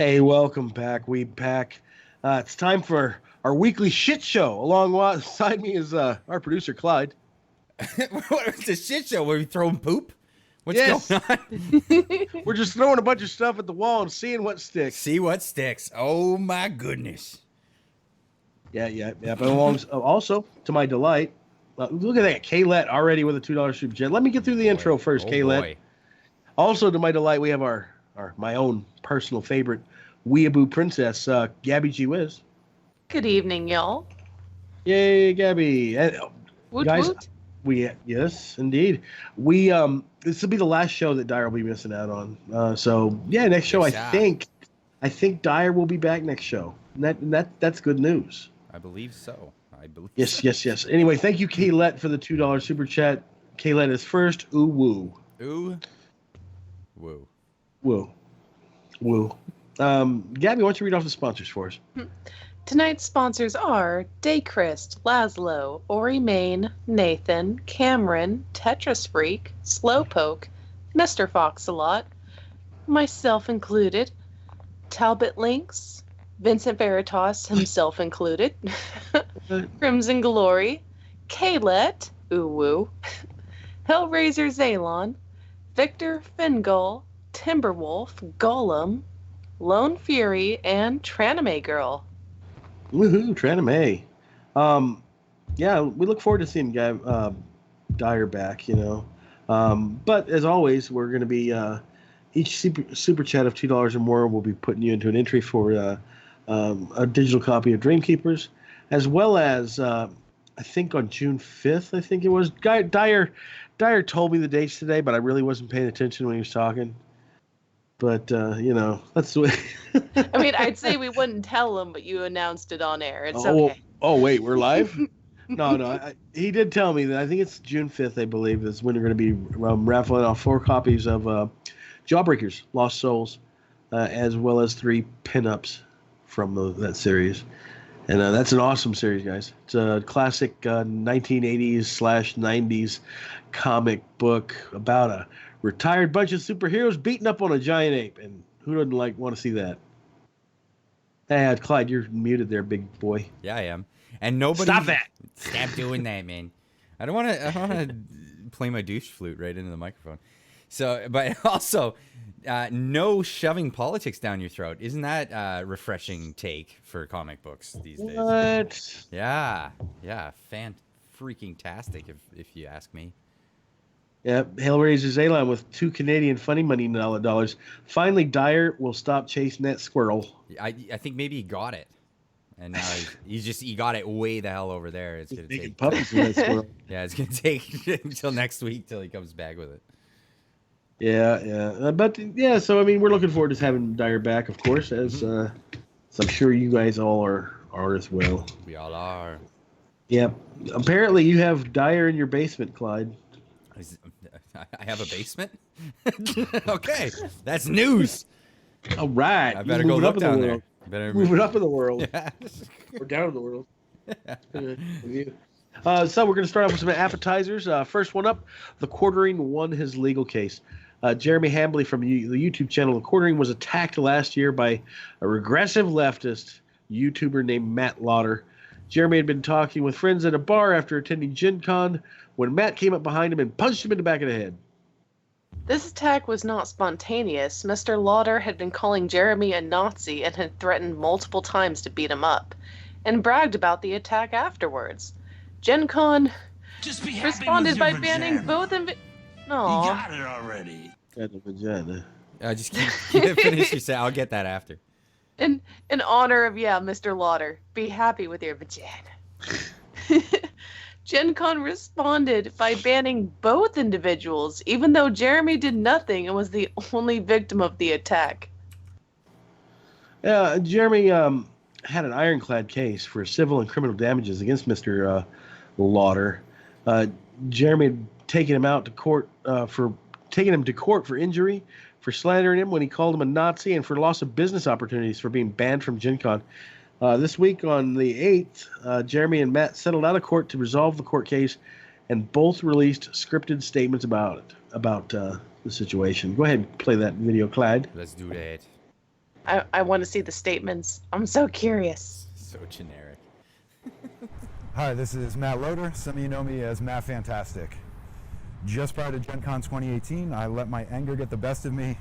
Hey, welcome back, Weed Pack. It's time for our weekly shit show. Alongside me is our producer, Clyde. It's a shit show where we throw poop. What's Yes, going on? we're just throwing a bunch of stuff at the wall and seeing what sticks. See what sticks. Oh my goodness. Yeah. But also, to my delight, look at that, Kaylet already with a $2 super chat. Let me get through the intro first, Kaylet. Boy. Also, to my delight, we have my own personal favorite weeaboo princess, Gabby G. Wiz. Good evening, y'all. Yay, Gabby! And, Woot guys, woot. yes, indeed. We this will be the last show that Dyer will be missing out on. So yeah, next show Yes, I think Dyer will be back next show. That's good news. I believe so. Yes. Anyway, thank you, Kaylet, for the $2 super chat. Kaylet is first. Ooh woo. Ooh. Woo. Woo. Gabby, why don't you read off the sponsors for us? Tonight's sponsors are Daychrist, Laszlo, Ori Main, Nathan, Cameron, Tetris Freak, Slowpoke, Mr. Fox-a-Lot, myself included, Talbot Lynx, Vincent Veritas himself included, Crimson Glory, Kaylet, Uwu, Hellraiser Zalon, Victor Fingal, Timberwolf, Golem, Lone Fury, and Tranime Girl. Woohoo, Tranime. Yeah, we look forward to seeing Dyer back, But as always, we're going to be each super chat of $2 or more will be putting you into an entry for a digital copy of Dreamkeepers, as well as I think on June 5th, I think it was. Dyer told me the dates today, but I really wasn't paying attention when he was talking. But, that's the way. I mean, I'd say we wouldn't tell him, but you announced it on air. It's okay. okay. Oh, wait, we're live? No. He did tell me that. I think it's June 5th, I believe, is when we're going to be raffling off 4 copies of Jawbreakers, Lost Souls, as well as 3 pinups from that series. And that's an awesome series, guys. It's a classic 1980s/90s comic book about a retired bunch of superheroes beating up on a giant ape. And who doesn't want to see that? Hey, Clyde, you're muted there, big boy. Yeah, I am. And nobody. Stop that! Stop doing that, man. I don't want to play my douche flute right into the microphone. So, but also, no shoving politics down your throat. Isn't that a refreshing take for comic books these days? What? Yeah, freaking-tastic if you ask me. Yeah, Hellraiser Zalon with 2 Canadian funny money dollars. Finally, Dyer will stop chasing that squirrel. I think maybe he got it, and now he got it way the hell over there. It's gonna take puppies with that squirrel. Yeah, it's gonna take until next week till he comes back with it. Yeah. But yeah, so I mean, we're looking forward to having Dyer back, of course, as I'm sure you guys all are as well. We all are. Yep. Apparently, you have Dyer in your basement, Clyde. I have a basement? Okay, that's news. All right. I better go look down there. Move it up in the world. Yeah. Or down in the world. So we're going to start off with some appetizers. First one up, The Quartering won his legal case. Jeremy Hambley from the YouTube channel The Quartering was attacked last year by a regressive leftist YouTuber named Matt Lauder. Jeremy had been talking with friends at a bar after attending Gen Con when Matt came up behind him and punched him in the back of the head. This attack was not spontaneous. Mr. Lauder had been calling Jeremy a Nazi and had threatened multiple times to beat him up, and bragged about the attack afterwards. Gen Con responded by banning both You got it already. Got the vagina. Just keep finish your say. I'll get that after. In honor of, Mr. Lauder, be happy with your vagina. Gen Con responded by banning both individuals, even though Jeremy did nothing and was the only victim of the attack. Yeah, Jeremy had an ironclad case for civil and criminal damages against Mr. Lauder. Jeremy had taken him to court for injury, for slandering him when he called him a Nazi, and for loss of business opportunities for being banned from Gen Con. This week on the 8th, Jeremy and Matt settled out of court to resolve the court case, and both released scripted statements about the situation. Go ahead and play that video, Clyde. Let's do that. I want to see the statements. I'm so curious. So generic. Hi, this is Matt Loader. Some of you know me as Matt Fantastic. Just prior to Gen Con 2018, I let my anger get the best of me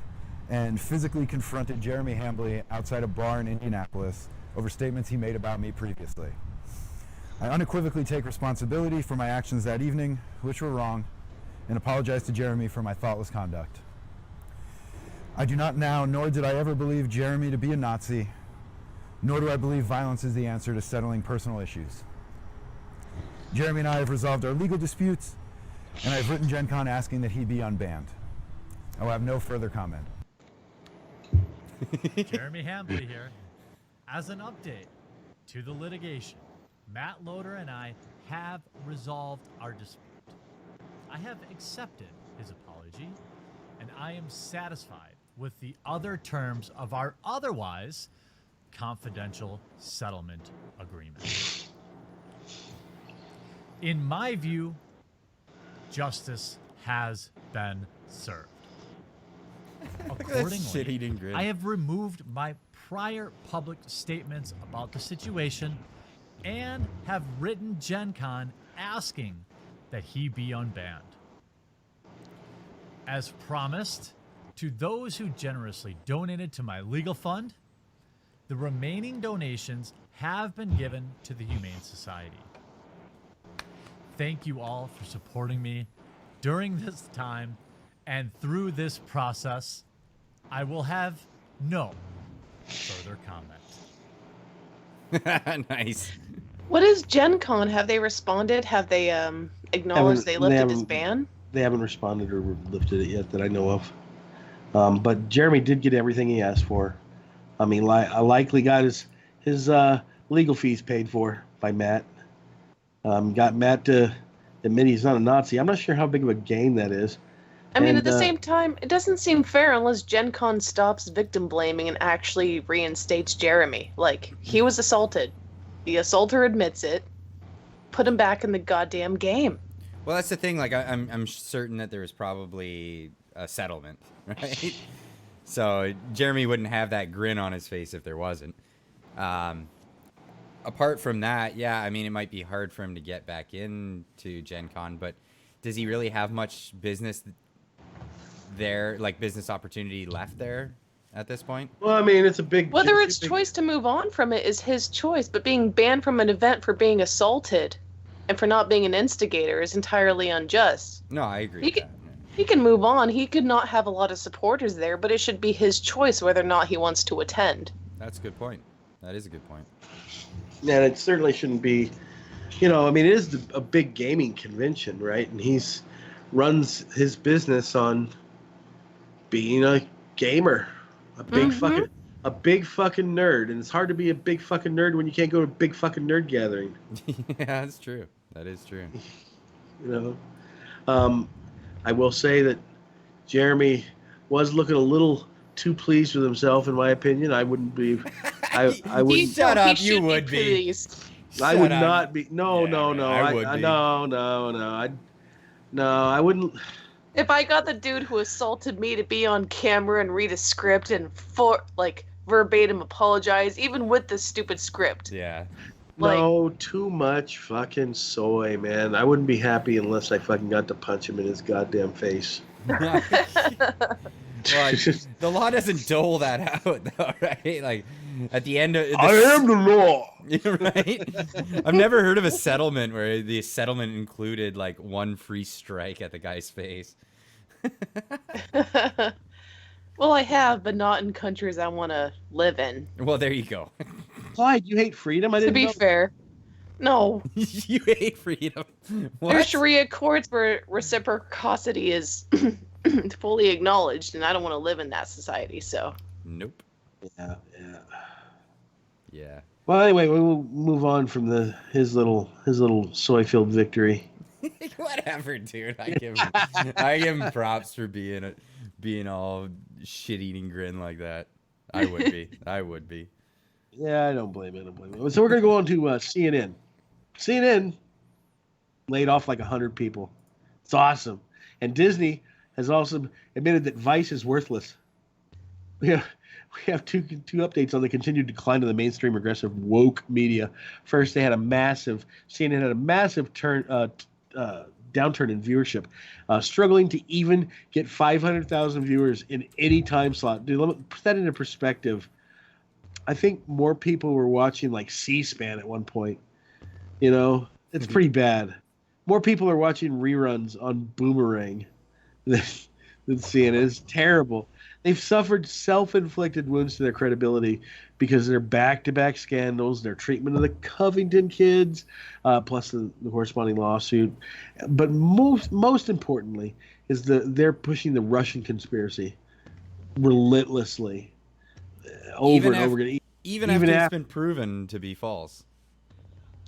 and physically confronted Jeremy Hambley outside a bar in Indianapolis over statements he made about me previously. I unequivocally take responsibility for my actions that evening, which were wrong, and apologize to Jeremy for my thoughtless conduct. I do not now, nor did I ever believe Jeremy to be a Nazi, nor do I believe violence is the answer to settling personal issues. Jeremy and I have resolved our legal disputes, and I've written Gen Con asking that he be unbanned. I will have no further comment. Jeremy Hambley here. As an update to the litigation, Matt Loader and I have resolved our dispute. I have accepted his apology, and I am satisfied with the other terms of our otherwise confidential settlement agreement. In my view, justice has been served. Accordingly, I have removed my prior public statements about the situation and have written Gen Con asking that he be unbanned. As promised, to those who generously donated to my legal fund, the remaining donations have been given to the Humane Society. Thank you all for supporting me during this time and through this process. I will have no further comment. Nice. What is Gen Con? Have they responded? Have they acknowledged they lifted his ban? They haven't responded or lifted it yet that I know of. But Jeremy did get everything he asked for. I mean, likely got his legal fees paid for by Matt. Got Matt to admit he's not a Nazi. I'm not sure how big of a gain that is. I mean, at the same time, it doesn't seem fair unless Gen Con stops victim blaming and actually reinstates Jeremy. Like, he was assaulted. The assaulter admits it. Put him back in the goddamn game. Well, that's the thing. Like, I'm certain that there was probably a settlement, right? So Jeremy wouldn't have that grin on his face if there wasn't. Apart from that, yeah, I mean, it might be hard for him to get back into Gen Con, but does he really have much business there, like business opportunity left there at this point? Well, I mean, it's a big... Whether it's choice to move on from it is his choice, but being banned from an event for being assaulted and for not being an instigator is entirely unjust. No, I agree He with can, that. he can move on. He could not have a lot of supporters there, but it should be his choice whether or not he wants to attend. That's a good point. That is a good point. And it certainly shouldn't be, I mean, it is a big gaming convention, right? And he's runs his business on being a gamer, a big fucking nerd. And it's hard to be a big fucking nerd when you can't go to a big fucking nerd gathering. Yeah, that's true. That is true. I will say that Jeremy was looking a little too pleased with himself, in my opinion. I wouldn't be. I would. Shut up. You would be. Pleased. I would not be. No. I would be. No. I wouldn't. If I got the dude who assaulted me to be on camera and read a script and verbatim apologize, even with the stupid script. Yeah. No, too much fucking soy, man. I wouldn't be happy unless I fucking got to punch him in his goddamn face. Well, the law doesn't dole that out, though, right? Like, at the end of I am the law. Right? I've never heard of a settlement where the settlement included like one free strike at the guy's face. Well, I have, but not in countries I want to live in. Well, there you go. Clyde, you hate freedom? I To didn't be know. fair, no. You hate freedom. What? There's Sharia courts where reciprocity is fully acknowledged, and I don't want to live in that society. So. Nope. Yeah. Well, anyway, we'll move on from his little soy-filled victory. Whatever, dude. I give him props for being all shit-eating grin like that. I would be. Yeah, I don't blame it. So we're gonna go on to CNN. CNN laid off like 100 people. It's awesome. And Disney has also admitted that Vice is worthless. Yeah, we have two updates on the continued decline of the mainstream progressive woke media. First, CNN had a massive downturn in viewership, struggling to even get 500,000 viewers in any time slot. Dude, let me put that into perspective. I think more people were watching like C-SPAN at one point. You know, it's pretty bad. More people are watching reruns on Boomerang than CNN. It's terrible. They've suffered self-inflicted wounds to their credibility because of their back-to-back scandals, their treatment of the Covington kids, plus the corresponding lawsuit. But most importantly is they're pushing the Russian conspiracy relentlessly over and over again. Even after it's been proven to be false.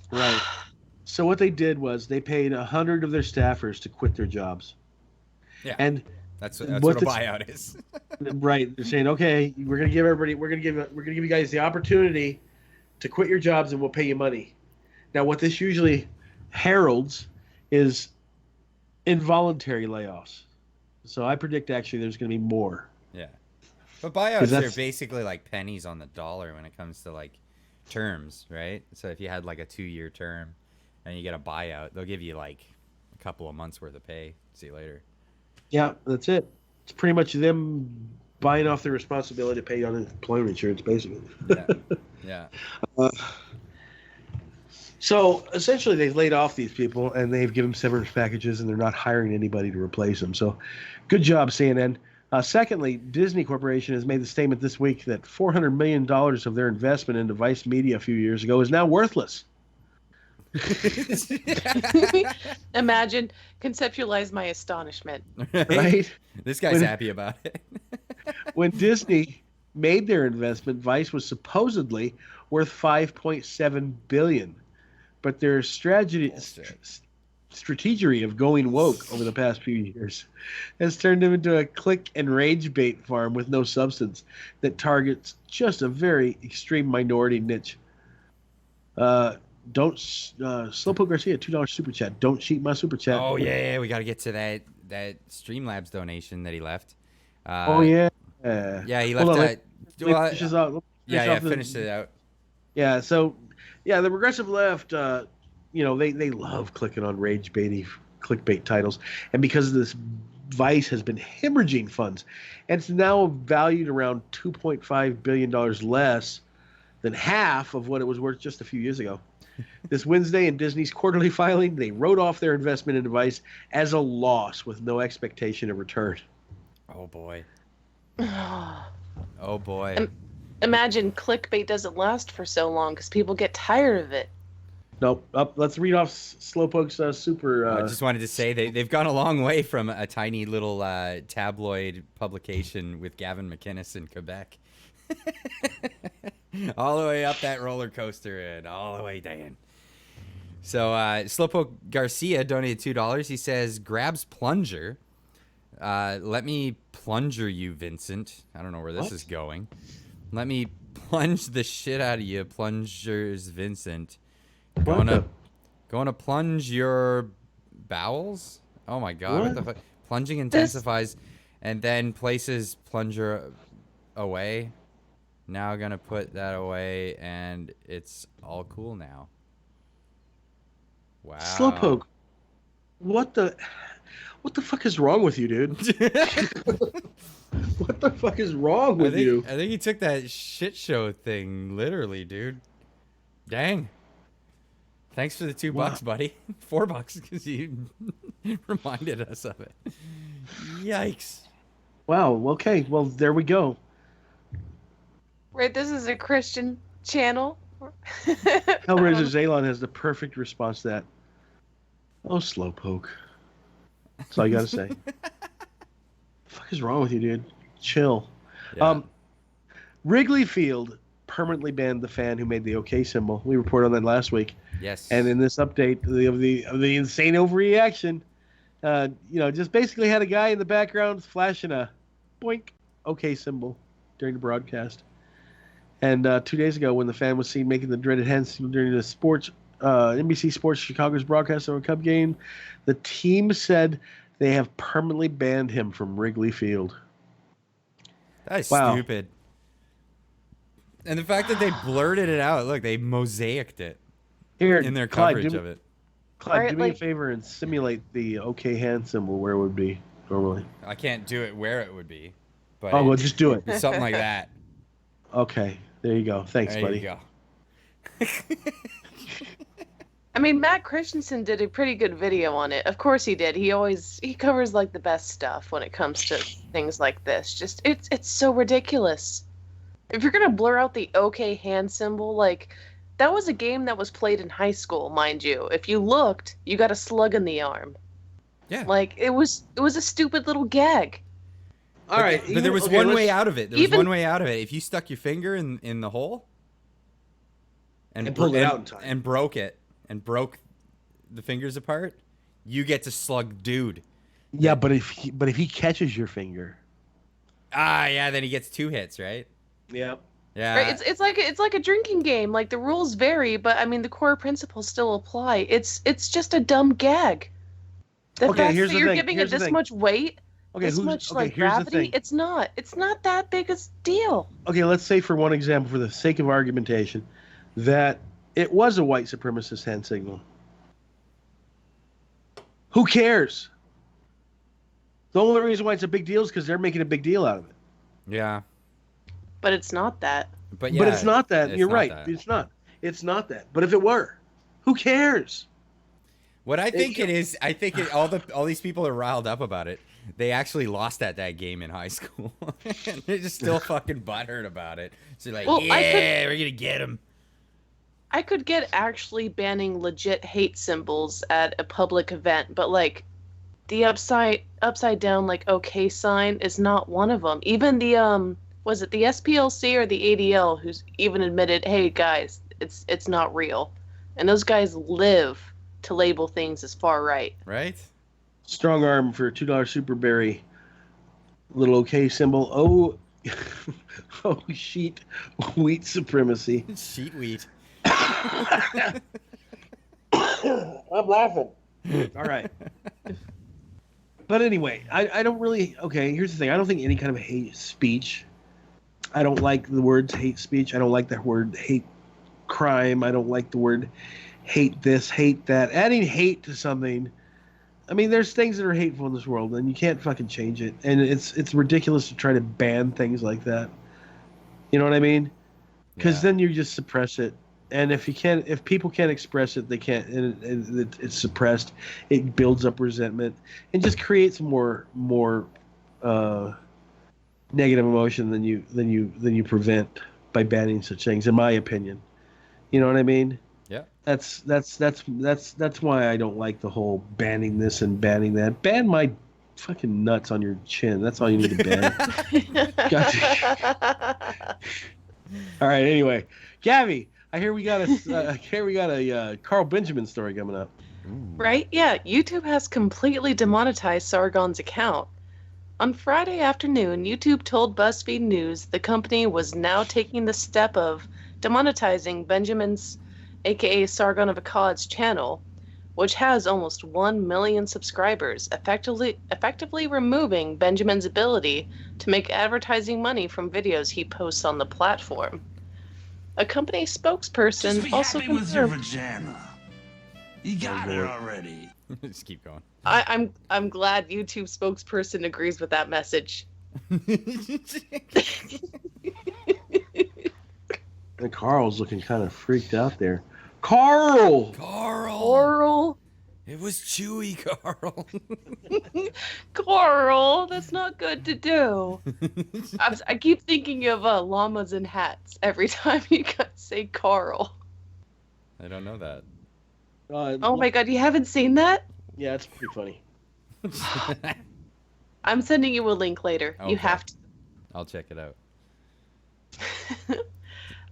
Right. So what they did was they paid 100 of their staffers to quit their jobs. Yeah. And that's what a buyout is. Right. They're saying, okay, we're gonna give you guys the opportunity to quit your jobs and we'll pay you money. Now what this usually heralds is involuntary layoffs. So I predict actually there's gonna be more. Yeah. But buyouts are basically like pennies on the dollar when it comes to like terms, right? So if you had like a 2-year term and you get a buyout, they'll give you like a couple of months worth of pay. See you later. Yeah, that's it. It's pretty much them buying off their responsibility to pay on unemployment insurance, basically. Yeah. So essentially, they've laid off these people and they've given them severance packages, and they're not hiring anybody to replace them. So, good job, CNN. Secondly, Disney Corporation has made the statement this week that $400 million of their investment into Vice Media a few years ago is now worthless. Imagine, conceptualize my astonishment. Right? This guy's happy about it. When Disney made their investment, Vice was supposedly worth $5.7 billion, but their strategy of going woke over the past few years has turned them into a click and rage bait farm with no substance that targets just a very extreme minority niche. Slowpoke Garcia, $2 super chat. Don't cheat my super chat. Oh yeah, we got to get to that Streamlabs donation that he left. Yeah, he left that. Finish it out. Yeah, so the progressive left, they love clicking on rage baity clickbait titles, and because of this, Vice has been hemorrhaging funds, and it's now valued around $2.5 billion less than half of what it was worth just a few years ago. This Wednesday, in Disney's quarterly filing, they wrote off their investment in Vice as a loss with no expectation of return. Oh boy. Oh boy. Imagine clickbait doesn't last for so long because people get tired of it. Nope. Let's read off Slowpoke's super. I just wanted to say they've gone a long way from a tiny little tabloid publication with Gavin McInnes in Quebec. All the way up that roller coaster and all the way down. So Slowpoke Garcia donated $2. He says, grabs plunger. Let me plunger you, Vincent. I don't know where this is going. Let me plunge the shit out of you, plungers, Vincent. Going to plunge your bowels? Oh my god, what the fuck? Plunging intensifies and then places plunger away. Now gonna put that away and it's all cool now. Wow. Slowpoke, what the fuck is wrong with you, dude? What the fuck is wrong with you? I think he took that shit show thing literally, dude. Dang. Thanks for the $2, buddy. $4 because you reminded us of it. Yikes. Wow. Okay. Well, there we go. Right. This is a Christian channel. Hellraiser Zaylon has the perfect response to that. Oh, Slowpoke. That's all you got to say. What the fuck is wrong with you, dude? Chill. Yeah. Wrigley Field permanently banned the fan who made the OK symbol. We reported on that last week. Yes. And in this update of the insane overreaction, just basically had a guy in the background flashing a boink OK symbol during the broadcast. And 2 days ago, when the fan was seen making the dreaded hand signal during the NBC Sports Chicago's broadcast of a Cub game, the team said they have permanently banned him from Wrigley Field. That is stupid. And the fact that they blurted it out, look, they mosaiced it Here, in their Clyde, coverage of it. Clyde, Right, do me a like- favor and simulate the OK hand symbol where it would be normally. I can't do it where it would be, but Oh, well, just do it. it's something like that. Okay, there you go. Thanks, There buddy. you go. I mean, Matt Christensen did a pretty good video on it. Of course he did. He covers like the best stuff when it comes to things like this. Just it's so ridiculous. If you're gonna blur out the OK hand symbol, like that was a game that was played in high school, mind you. If you looked, you got a slug in the arm. Yeah. Like it was a stupid little gag. All right, But there was okay, one let's- way out of it. There was even- one way out of it. If you stuck your finger in the hole And pulled it out in time. and broke it and broke the fingers apart, you get to slug dude. Yeah, but if he catches your finger. Ah, yeah, then he gets 2 hits, right? Yeah. Yeah. Right? It's like a drinking game. Like the rules vary, but I mean the core principles still apply. It's just a dumb gag. The Okay, fact here's that the you're thing, giving here's it the this thing. much weight, Okay, this much like here's the gravity, thing. it's not that big a deal. Okay, let's say for one example, for the sake of argumentation, that it was a white supremacist hand signal. Who cares? The only reason why it's a big deal is because they're making a big deal out of it. Yeah. But it's not that. But yeah. But it's not that. it's You're not right. that. It's not. It's not that. But if it were, who cares? What I think it is, I think all these people are riled up about it. They actually lost at that game in high school. And they're just still fucking butthurt about it. So like, Well, yeah, we're gonna get him. I could get actually banning legit hate symbols at a public event, but like the upside down like OK sign is not one of them. Even the was it the SPLC or the ADL who's even admitted, hey guys, it's not real, and those guys live to label things as far right. Right? Strong arm for $2 super berry. Little OK symbol. Oh, oh, sheet wheat supremacy. Sheet wheat. I'm laughing. All right. But anyway, I don't really. Okay, here's the thing. I don't think any kind of hate speech. I don't like the words hate speech. I don't like the word hate crime. I don't like the word hate this, hate that. Adding hate to something. I mean, there's things that are hateful in this world, and you can't fucking change it. And it's ridiculous to try to ban things like that. You know what I mean? Because Yeah. then you just suppress it. And if people can't express it, they can't, and it's suppressed. It builds up resentment and just creates more negative emotion than you prevent by banning such things. In my opinion, you know what I mean. Yeah. That's why I don't like the whole banning this and banning that. Ban my fucking nuts on your chin. That's all you need to ban. Gotcha. All right. Anyway, Gabby, I hear we got a Carl Benjamin story coming up. Right? Yeah, YouTube has completely demonetized Sargon's account. On Friday afternoon, YouTube told BuzzFeed News the company was now taking the step of demonetizing Benjamin's, aka Sargon of Akkad's channel, which has almost 1 million subscribers, effectively removing Benjamin's ability to make advertising money from videos he posts on the platform. A company spokesperson Just be also happy with your confirmed. vagina. You got it already. Just keep going. I'm glad YouTube spokesperson agrees with that message. And Carl's looking kind of freaked out there. Carl! Carl. Coral, It was Chewy, Carl. Coral, that's not good to do. I keep thinking of llamas and hats every time you say Carl. I don't know that. Oh my god, you haven't seen that? Yeah, it's pretty funny. I'm sending you a link later. You Okay. have to. I'll check it out.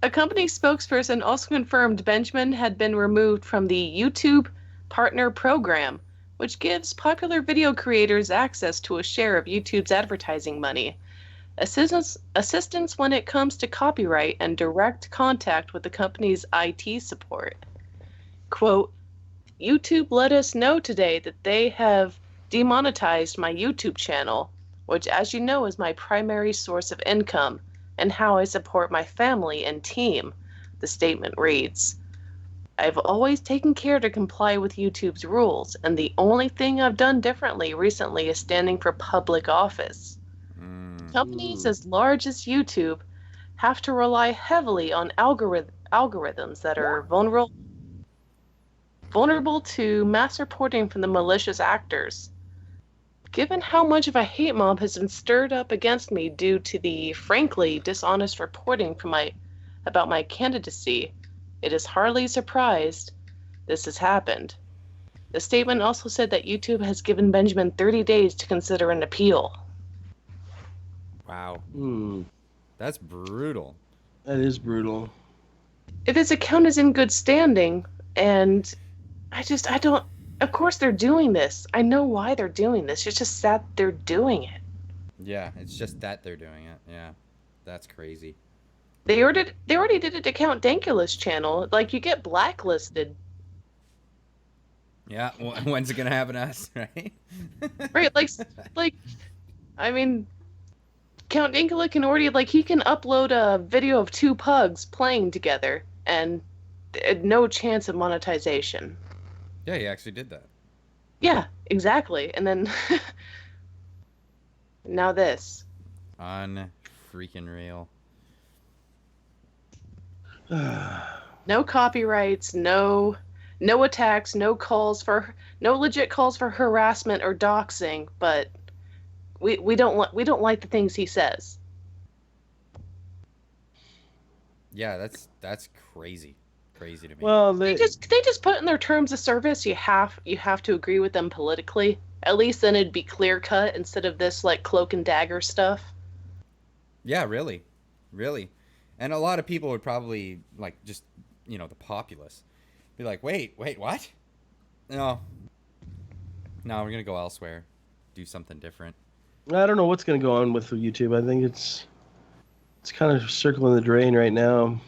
A company spokesperson also confirmed Benjamin had been removed from the YouTube Partner Program, which gives popular video creators access to a share of YouTube's advertising money, assistance when it comes to copyright, and direct contact with the company's IT support. Quote, YouTube let us know today that they have demonetized my YouTube channel, which, as you know, is my primary source of income, and how I support my family and team. The statement reads, I've always taken care to comply with YouTube's rules, and the only thing I've done differently recently is standing for public office. Companies as large as YouTube have to rely heavily on algorithms that are vulnerable to mass reporting from the malicious actors. Given how much of a hate mob has been stirred up against me due to the frankly dishonest reporting about my candidacy, it is hardly surprised this has happened. The statement also said that YouTube has given Benjamin 30 days to consider an appeal. Wow. That's brutal. That is brutal. If his account is in good standing, and I don't, of course they're doing this. I know why they're doing this. It's just that they're doing it. Yeah, it's just that they're doing it. Yeah, that's crazy. They already did it to Count Dankula's channel. Like, you get blacklisted. Yeah, when's it gonna happen to us, right? Right, like, I mean, Count Dankula can already, like, he can upload a video of two pugs playing together, and no chance of monetization. Yeah, he actually did that. Yeah, exactly. And then, now this. Unfreaking real. No copyrights, no attacks, no legit calls for harassment or doxing, but we don't like the things he says. Yeah, that's crazy to me. Well, They just put in their terms of service you have to agree with them politically. At least then it'd be clear cut instead of this like cloak and dagger stuff. Yeah, really. And a lot of people would probably, like, just, the populace, be like, wait, what? No, we're going to go elsewhere. Do something different. I don't know what's going to go on with YouTube. I think it's kind of circling the drain right now.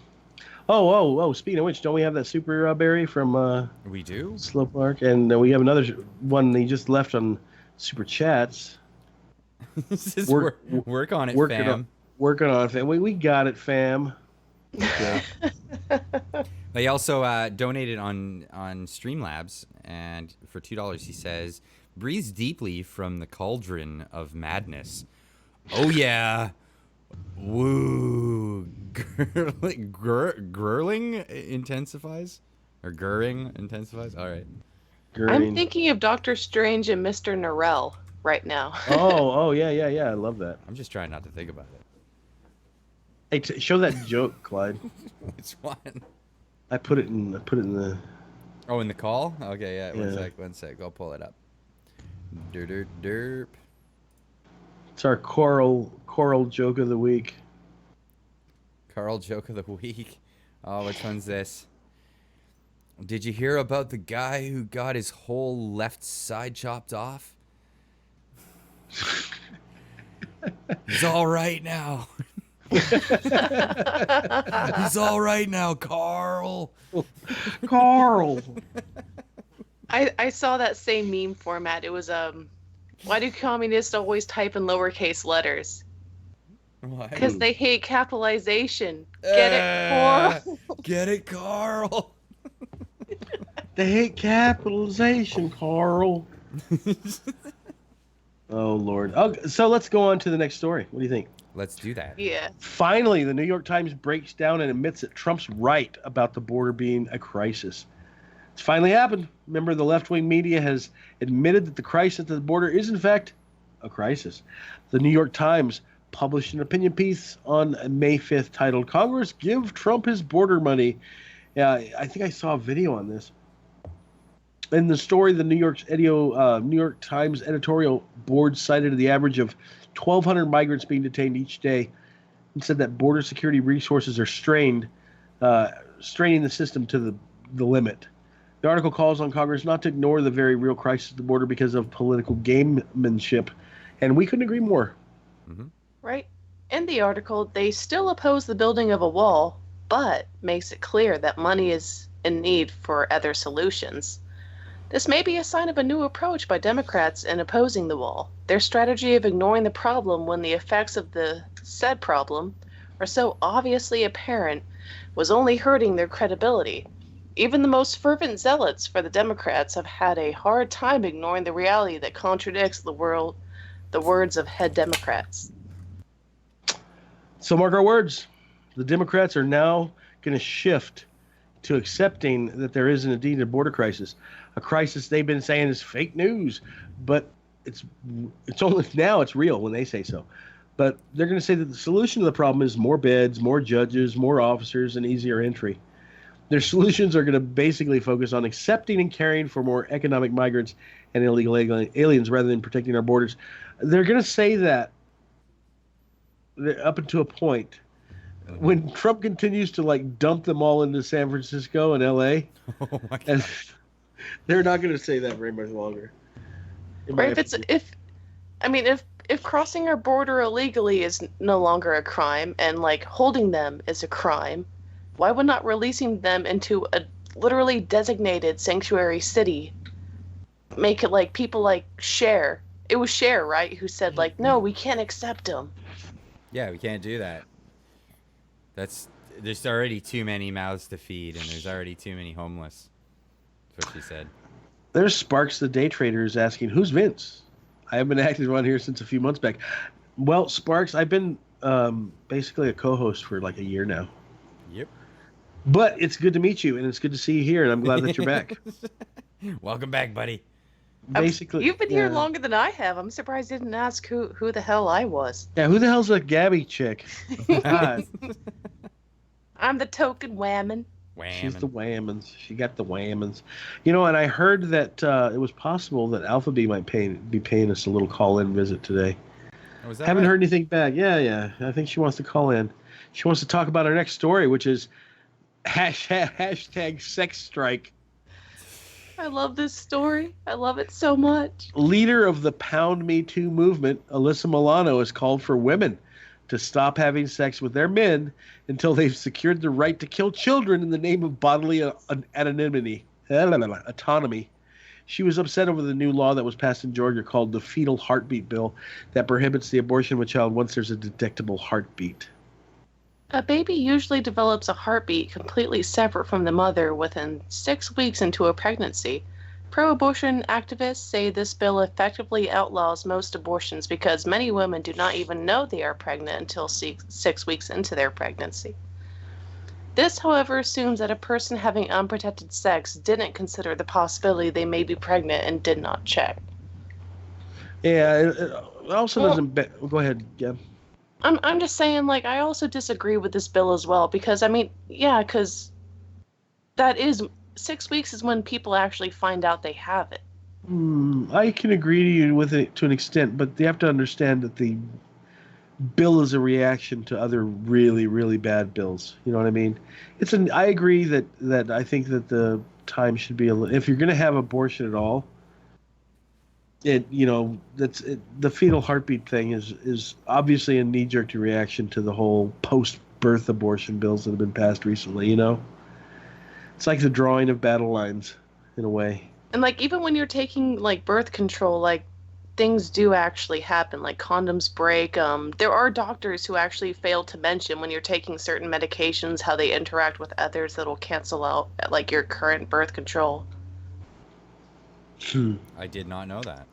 Oh, speaking of which, don't we have that Super Berry from We do? Slow Park? And we have another one he just left on Super Chats. This is work on it, fam. Working on it, fam. We got it, fam. Okay. He also donated on Streamlabs, and for $2 he says, breathes deeply from the cauldron of madness. Oh yeah. Woo. Gurling intensifies? Or Gurring intensifies? All right. I'm thinking of Doctor Strange and Mr. Norrell right now. Oh, yeah. I love that. I'm just trying not to think about it. Hey, show that joke, Clyde. Which one? I put it in the. Oh, in the call? Okay, yeah. Yeah. One sec. I'll pull it up. Derp. It's our choral joke of the week. Carl joke of the week. Oh, which one's this? Did you hear about the guy who got his whole left side chopped off? He's all right now. He's all right now, Carl. Carl. I saw that same meme format. It was why do communists always type in lowercase letters? Why? Because they hate capitalization. Get it, Carl? Get it, Carl? They hate capitalization, Carl. Oh, Lord. So let's go on to the next story. What do you think? Let's do that. Yeah. Finally, the New York Times breaks down and admits that Trump's right about the border being a crisis. It's finally happened. Remember, the left-wing media has admitted that the crisis at the border is, in fact, a crisis. The New York Times published an opinion piece on May 5th titled, Congress Give Trump His Border Money. I think I saw a video on this. In the story, the New York Times editorial board cited the average of 1,200 migrants being detained each day and said that border security resources are straining the system to the limit. The article calls on Congress not to ignore the very real crisis at the border because of political gamemanship, and we couldn't agree more. Mm-hmm. Right. In the article, they still oppose the building of a wall, but makes it clear that money is in need for other solutions. This may be a sign of a new approach by Democrats in opposing the wall. Their strategy of ignoring the problem when the effects of the said problem are so obviously apparent was only hurting their credibility. Even the most fervent zealots for the Democrats have had a hard time ignoring the reality that contradicts the words of head Democrats. So mark our words. The Democrats are now going to shift to accepting that there is indeed a border crisis, a crisis they've been saying is fake news, but it's only now it's real when they say so. But they're going to say that the solution to the problem is more beds, more judges, more officers, and easier entry. Their solutions are going to basically focus on accepting and caring for more economic migrants and illegal aliens rather than protecting our borders. They're going to say that up until a point. When Trump continues to Oh dump them all into San Francisco and LA, Oh my God. they're not going to say that very much longer. Or if crossing our border illegally is no longer a crime and holding them is a crime, why would not releasing them into a literally designated sanctuary city make it people Cher? It was Cher, right, who said no, we can't accept them. Yeah, we can't do that. There's already too many mouths to feed, and there's already too many homeless. That's what she said. There's Sparks the Day Trader is asking, who's Vince? I haven't been active on here since a few months back. Well, Sparks, I've been basically a co-host for a year now. Yep. But it's good to meet you, and it's good to see you here, and I'm glad that you're back. Welcome back, buddy. Basically, You've been here longer than I have. I'm surprised you didn't ask who the hell I was. Yeah, who the hell's that Gabby chick? God. I'm the token whammon. She's the whammons. She got the whammons. And I heard that it was possible that Alpha B might be paying us a little call-in visit today. Oh, is that Haven't right? heard anything back. Yeah. I think she wants to call in. She wants to talk about our next story, which is hashtag sex strike. I love this story. I love it so much. Leader of the Pound Me Too movement, Alyssa Milano, has called for women to stop having sex with their men until they've secured the right to kill children in the name of bodily autonomy. She was upset over the new law that was passed in Georgia called the Fetal Heartbeat Bill that prohibits the abortion of a child once there's a detectable heartbeat. A baby usually develops a heartbeat completely separate from the mother within 6 weeks into a pregnancy. Pro-abortion activists say this bill effectively outlaws most abortions because many women do not even know they are pregnant until 6 weeks into their pregnancy. This, however, assumes that a person having unprotected sex didn't consider the possibility they may be pregnant and did not check. Yeah, it also doesn't... Go ahead, Gab. I'm just saying, I also disagree with this bill as well because, because that is 6 weeks is when people actually find out they have it. I can agree to you with it to an extent, but you have to understand that the bill is a reaction to other really, really bad bills. You know what I mean? I agree that I think that the time should be if you're going to have abortion at all, the fetal heartbeat thing is obviously a knee-jerk reaction to the whole post-birth abortion bills that have been passed recently. It's like the drawing of battle lines in a way. And even when you're taking birth control, things do actually happen. Condoms break. There are doctors who actually fail to mention when you're taking certain medications how they interact with others that'll cancel out your current birth control. I did not know that.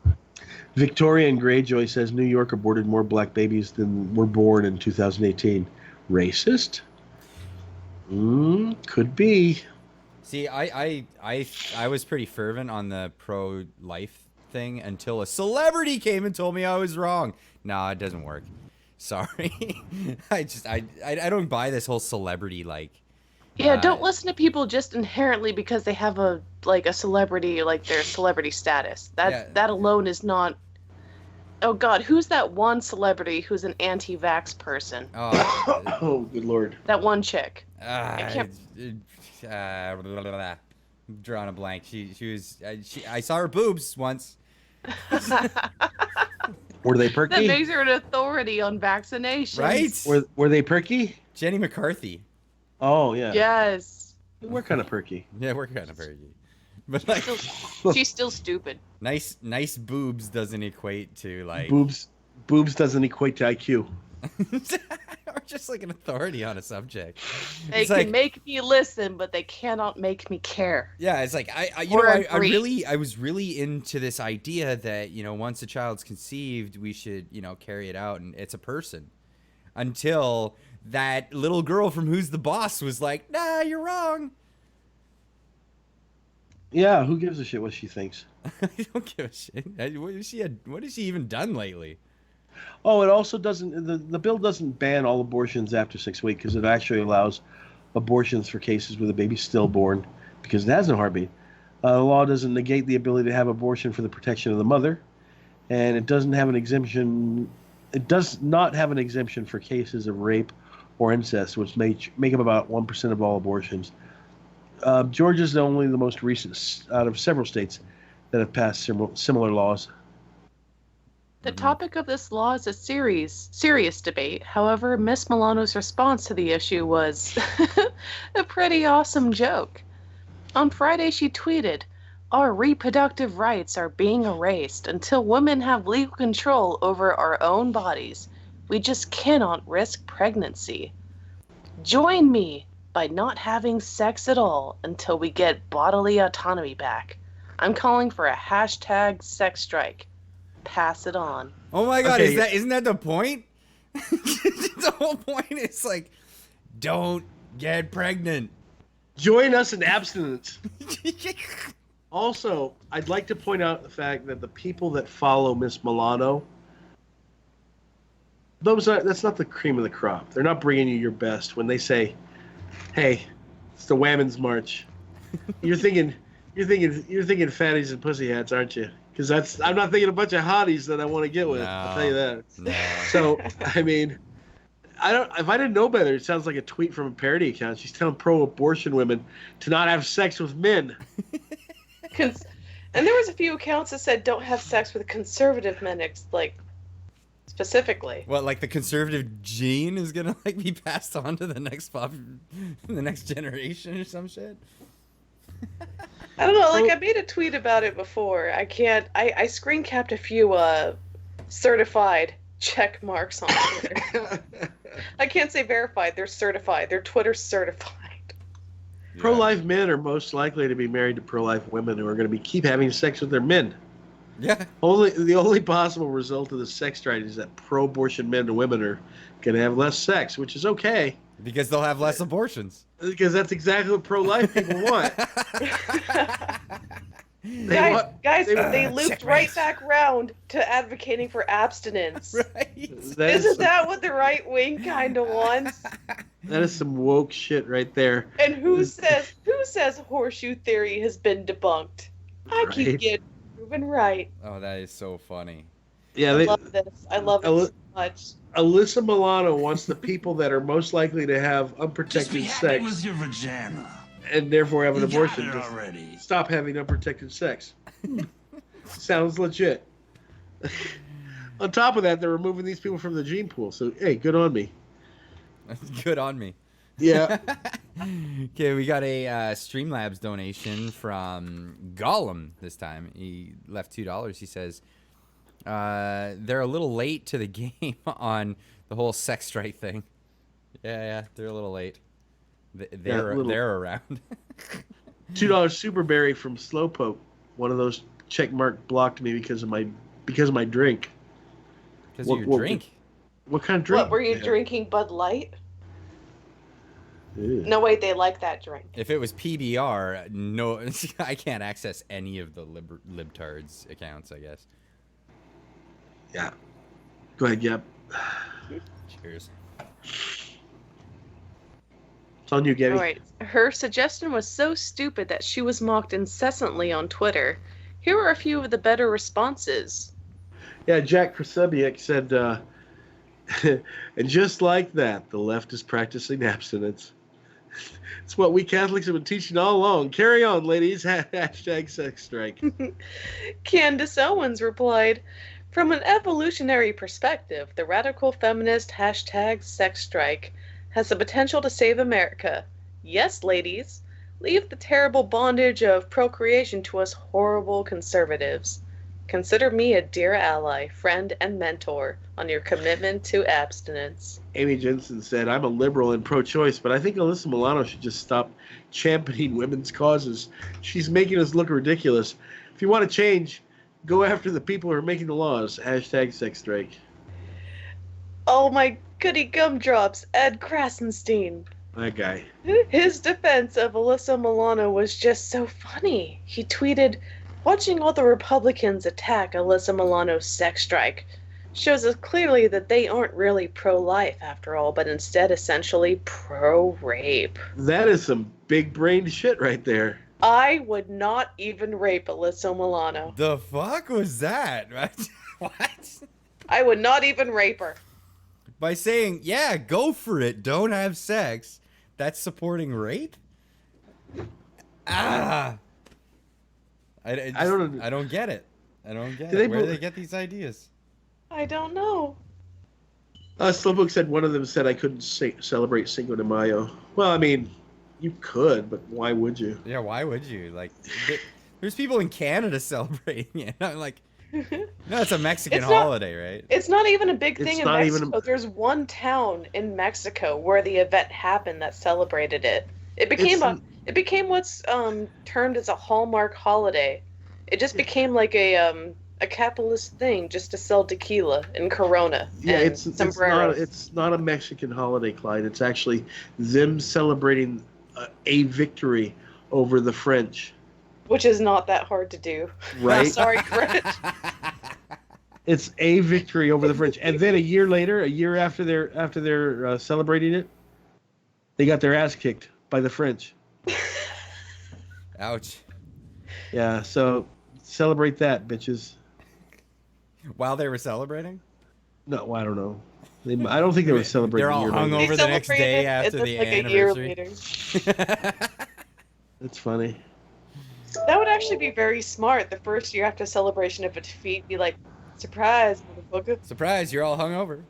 Victoria and Greyjoy says New York aborted more black babies than were born in 2018. Racist? Could be. See, I was pretty fervent on the pro-life thing until a celebrity came and told me I was wrong. No, it doesn't work. Sorry. I don't buy this whole celebrity Yeah, don't listen to people just inherently because they have a celebrity, their celebrity status. That alone is not. Oh God, who's that one celebrity who's an anti-vax person? Oh, good Lord. That one chick. I can't. I'm drawing a blank. She was. I saw her boobs once. Were they perky? That makes her an authority on vaccinations. Right? Were they perky? Jenny McCarthy. Oh yeah. Yes. We're kind of perky. Yeah, we're kind of perky. But she's still stupid. Nice boobs doesn't equate to boobs doesn't equate to IQ. or just like an authority on a subject. They It's can like, make me listen, but they cannot make me care. yeah, it's like I Or agree. I was really into this idea that, you know, once a child's conceived, we should, you know, carry it out, and it's a person. Until that little girl from Who's the Boss was like, nah, you're wrong. Yeah, who gives a shit what she thinks? I don't give a shit. What has she even done lately? Oh, it also doesn't. The bill doesn't ban all abortions after 6 weeks because it actually allows abortions for cases where the baby's stillborn because it has no heartbeat. The law doesn't negate the ability to have abortion for the protection of the mother, and it doesn't have an exemption. It does not have an exemption for cases of rape or incest, which make up about 1% of all abortions. Georgia's only the most recent out of several states that have passed similar laws. The topic of this law is a serious debate. However, Miss Milano's response to the issue was a pretty awesome joke. On Friday, she tweeted, "Our reproductive rights are being erased until women have legal control over our own bodies. We just cannot risk pregnancy. Join me by not having sex at all until we get bodily autonomy back. I'm calling for a hashtag sex strike. Pass it on." Oh my god, Okay. isn't that the point? The whole point is like, don't get pregnant. Join us in abstinence. Also, I'd like to point out the fact that the people that follow Miss Milano, that's not the cream of the crop. They're not bringing you your best when they say, "Hey, it's the Whammons March." You're thinking fatties and pussy hats, aren't you? Because I'm not thinking a bunch of hotties that I want to get with. I'll tell you that. No. So, I mean, if I didn't know better, it sounds like a tweet from a parody account. She's telling pro-abortion women to not have sex with men. And there was a few accounts that said don't have sex with conservative men, like specifically. What, like the conservative gene is gonna like be passed on to the next generation or some shit? I don't know, like I made a tweet about it before. I screen capped a few certified check marks on Twitter. I can't say verified, they're certified. They're Twitter certified. Pro-life men are most likely to be married to pro-life women who are going to keep having sex with their men. Yeah. The only possible result of the sex strike is that pro-abortion men and women are going to have less sex, which is okay. Because they'll have less abortions. Because that's exactly what pro-life people want. They looped right back round to advocating for abstinence. Right. Isn't that what the right wing kind of wants? That is some woke shit right there. And who says horseshoe theory has been debunked? I keep getting proven right. Oh, that is so funny. Yeah, I love this. I love it so much. Alyssa Milano wants the people that are most likely to have Just unprotected be happy sex with your vagina. and therefore have an You abortion got it to already. stop having unprotected sex. Sounds legit. On top of that, they're removing these people from the gene pool. So, hey, good on me. Good on me. Yeah. Okay, we got a Streamlabs donation from Gollum this time. He left $2. He says, they're a little late to the game on the whole sex strike thing. Yeah, they're a little late. They're around. $2 Super Berry from Slowpoke. One of those check mark blocked me because of my drink. Because of your drink? What kind of drink? What, were you drinking Bud Light? Ew. No, wait, they like that drink. If it was PBR, no, I can't access any of the libtards accounts, I guess. Yeah. Go ahead, Gab. Cheers. It's on you, Gabby. All right. Her suggestion was so stupid that she was mocked incessantly on Twitter. Here are a few of the better responses. Yeah, Jack Krasabiak said, and just like that, the left is practicing abstinence. It's what we Catholics have been teaching all along. Carry on, ladies. Hashtag sex strike. Candace Owens replied, "From an evolutionary perspective, the radical feminist hashtag sex strike has the potential to save America. Yes, ladies, leave the terrible bondage of procreation to us horrible conservatives." Consider me a dear ally, friend, and mentor on your commitment to abstinence. Amy Jensen said, I'm a liberal and pro-choice, but I think Alyssa Milano should just stop championing women's causes. She's making us look ridiculous. If you want to change, go after the people who are making the laws. Hashtag sex strike. Oh my goody gumdrops, Ed Krasenstein. That guy. His defense of Alyssa Milano was just so funny. He tweeted, watching all the Republicans attack Alyssa Milano's sex strike shows us clearly that they aren't really pro-life after all, but instead essentially pro-rape. That is some big-brained shit right there. I would not even rape Alyssa Milano. The fuck was that? What? I would not even rape her. By saying, yeah, go for it, don't have sex, that's supporting rape? I don't get it. I don't get it. Where do they get these ideas? I don't know. Slowbook said one of them said I couldn't celebrate Cinco de Mayo. Well, I mean, you could, but why would you? Yeah, why would you? Like, there's people in Canada celebrating it. I'm like, no, it's a Mexican holiday, right? It's not even a big thing in not Mexico. even There's one town in Mexico where the event happened that celebrated it. It became what's termed as a Hallmark holiday. It just became like a capitalist thing just to sell tequila and Corona. Yeah, and sombreros. It's not a Mexican holiday, Clyde. It's actually them celebrating a victory over the French. Which is not that hard to do. Right? Sorry, French. It's a victory over the French, and then a year after they're celebrating it, they got their ass kicked by the French. Ouch. Yeah, so celebrate that, bitches. While they were celebrating? No, I don't know. I don't think they were celebrating. They're all hungover the next day after the anniversary. A year later. That's funny. That would actually be very smart. The first year after celebration of a defeat, be like, surprise, motherfucker. Surprise, you're all hungover.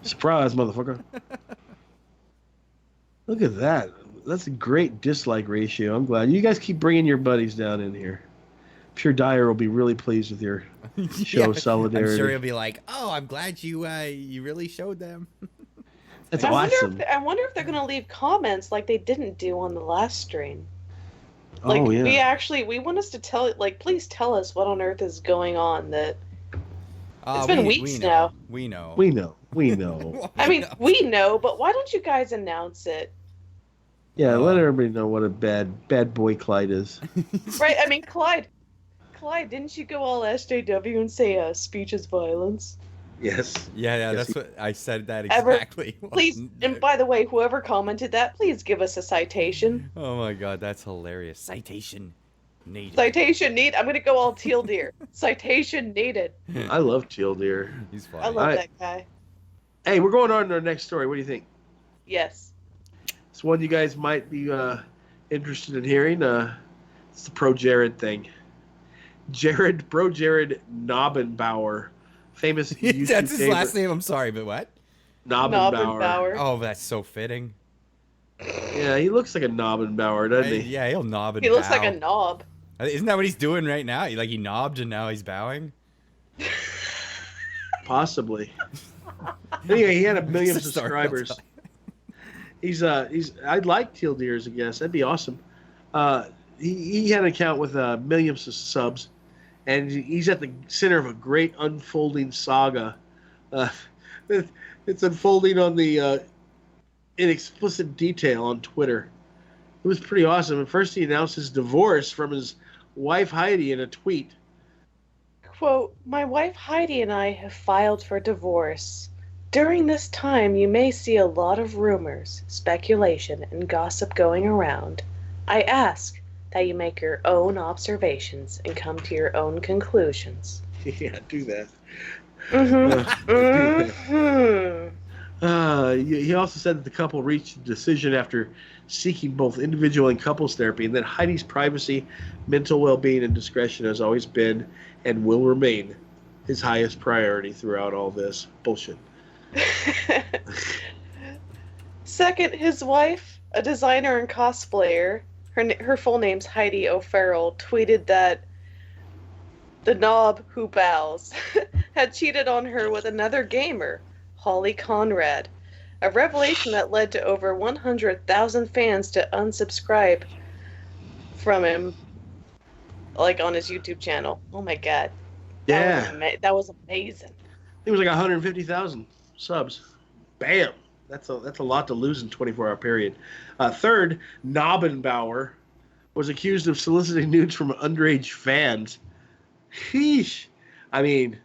Surprise, motherfucker. Look at that. That's a great dislike ratio. I'm glad. You guys keep bringing your buddies down in here. Pure Dyer will be really pleased with your show solidarity. I'm sure he'll be like, oh, I'm glad you really showed them. That's awesome. I wonder if they're going to leave comments like they didn't do on the last stream. Like, oh, yeah. We want us to tell, like, please tell us what on earth is going on. That it's been weeks now. We know. I mean, we know, but why don't you guys announce it? Yeah, let everybody know what a bad boy Clyde is. Right? I mean, Clyde, didn't you go all SJW and say speech is violence? Yes. Yeah, that's what I said that exactly. Please, and by the way, whoever commented that, please give us a citation. Oh my god, that's hilarious. Citation needed. Citation need. I'm gonna go all Teal Deer. Citation needed. I love Teal Deer. He's funny. I love that guy. Hey, we're going on to our next story. What do you think? Yes. It's one you guys might be interested in hearing. It's the Pro Jared thing. Pro Jared Knobbenbauer. Famous YouTube That's his last name. I'm sorry, but what? Knobbenbauer. Oh, that's so fitting. Yeah, he looks like a Knobbenbauer, doesn't he? Yeah, he'll knob and He looks bow. like a knob. Isn't that what he's doing right now? He knobbed and now he's bowing? Possibly. Anyway, he had 1 million subscribers. I'd like Teal Deer as a guest. That'd be awesome. He had an account with 1 million subs. And he's at the center of a great unfolding saga. It's unfolding on the in explicit detail on Twitter. It was pretty awesome. At first, he announced his divorce from his wife Heidi in a tweet. Quote, "My wife Heidi and I have filed for divorce. During this time, you may see a lot of rumors, speculation, and gossip going around. I ask that you make your own observations and come to your own conclusions." Yeah, do that. He also said that the couple reached a decision after seeking both individual and couples therapy, and that Heidi's privacy, mental well-being, and discretion has always been and will remain his highest priority throughout all this bullshit. Second, his wife, a designer and cosplayer, her full name's Heidi O'Farrell, tweeted that The knob who bows had cheated on her with another gamer, Holly Conrad. A revelation that led to over 100,000 fans to unsubscribe from him, like on his YouTube channel. Oh my god. Yeah. That was amazing. It was like 150,000 subs. Bam. That's a lot to lose in 24-hour period. Third, Nobbenbauer was accused of soliciting nudes from underage fans. Sheesh. I mean,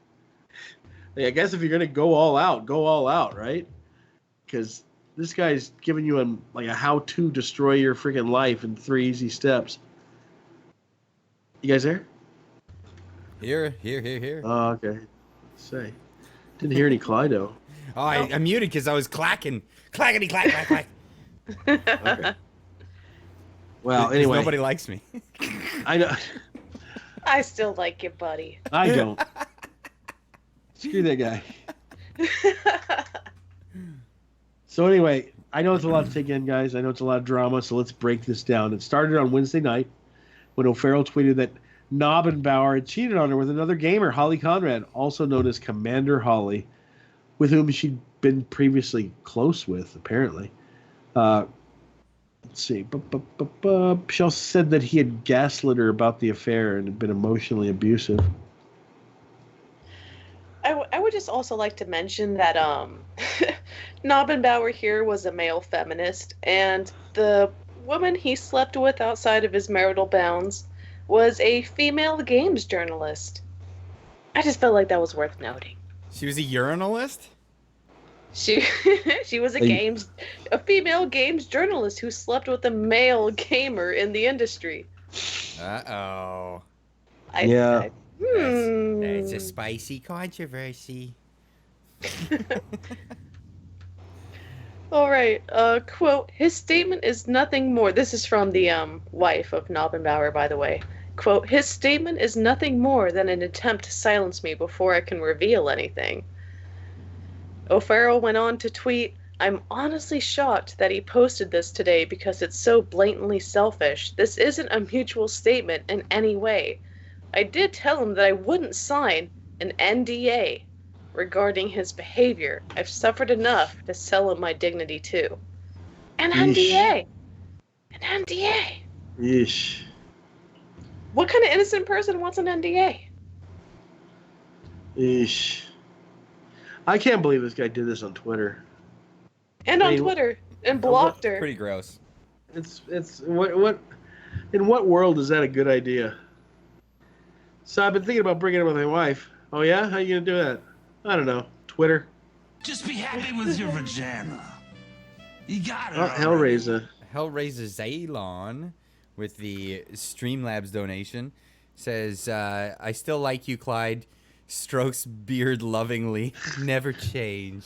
I guess if you're gonna go all out, right? Because this guy's giving you a how to destroy your freaking life in 3 easy steps. You guys there? Here. Oh, okay. Say, didn't hear any Clydo. Oh, I muted because I was clacking. Clackety clack clack clack. Okay. Well, 'Cause anyway, nobody likes me. I know. I still like you, buddy. I don't. Screw that guy. So anyway, I know it's a lot to take in, guys. I know it's a lot of drama, so let's break this down. It started on Wednesday night when O'Farrell tweeted that Nobbenbauer had cheated on her with another gamer, Holly Conrad, also known as Commander Holly, with whom she'd been previously close with, apparently. Let's see. She also said that he had gaslit her about the affair and had been emotionally abusive. I would just also like to mention that Nobbenbauer here was a male feminist, and the woman he slept with outside of his marital bounds was a female games journalist. I just felt like that was worth noting. She was a urinalist? She was a female games journalist who slept with a male gamer in the industry. Uh-oh. Yeah. That's a spicy controversy. All right. Quote, his statement is nothing more. This is from the wife of Nobbenbauer, by the way. Quote, his statement is nothing more than an attempt to silence me before I can reveal anything. O'Farrell went on to tweet, I'm honestly shocked that he posted this today because it's so blatantly selfish. This isn't a mutual statement in any way. I did tell him that I wouldn't sign an NDA regarding his behavior. I've suffered enough to sell him my dignity too. An NDA. An NDA. Yeesh. What kind of innocent person wants an NDA? Yeesh. I can't believe this guy did this on Twitter. And on Twitter. And blocked her. Pretty gross. It's what in what world is that a good idea? So I've been thinking about breaking up with my wife. Oh yeah? How you gonna do that? I don't know. Twitter. Just be happy with your vagina. You got it. Oh, Hellraiser. Hellraiser Zaylon with the Streamlabs donation says, I still like you, Clyde. Strokes beard lovingly. Never change.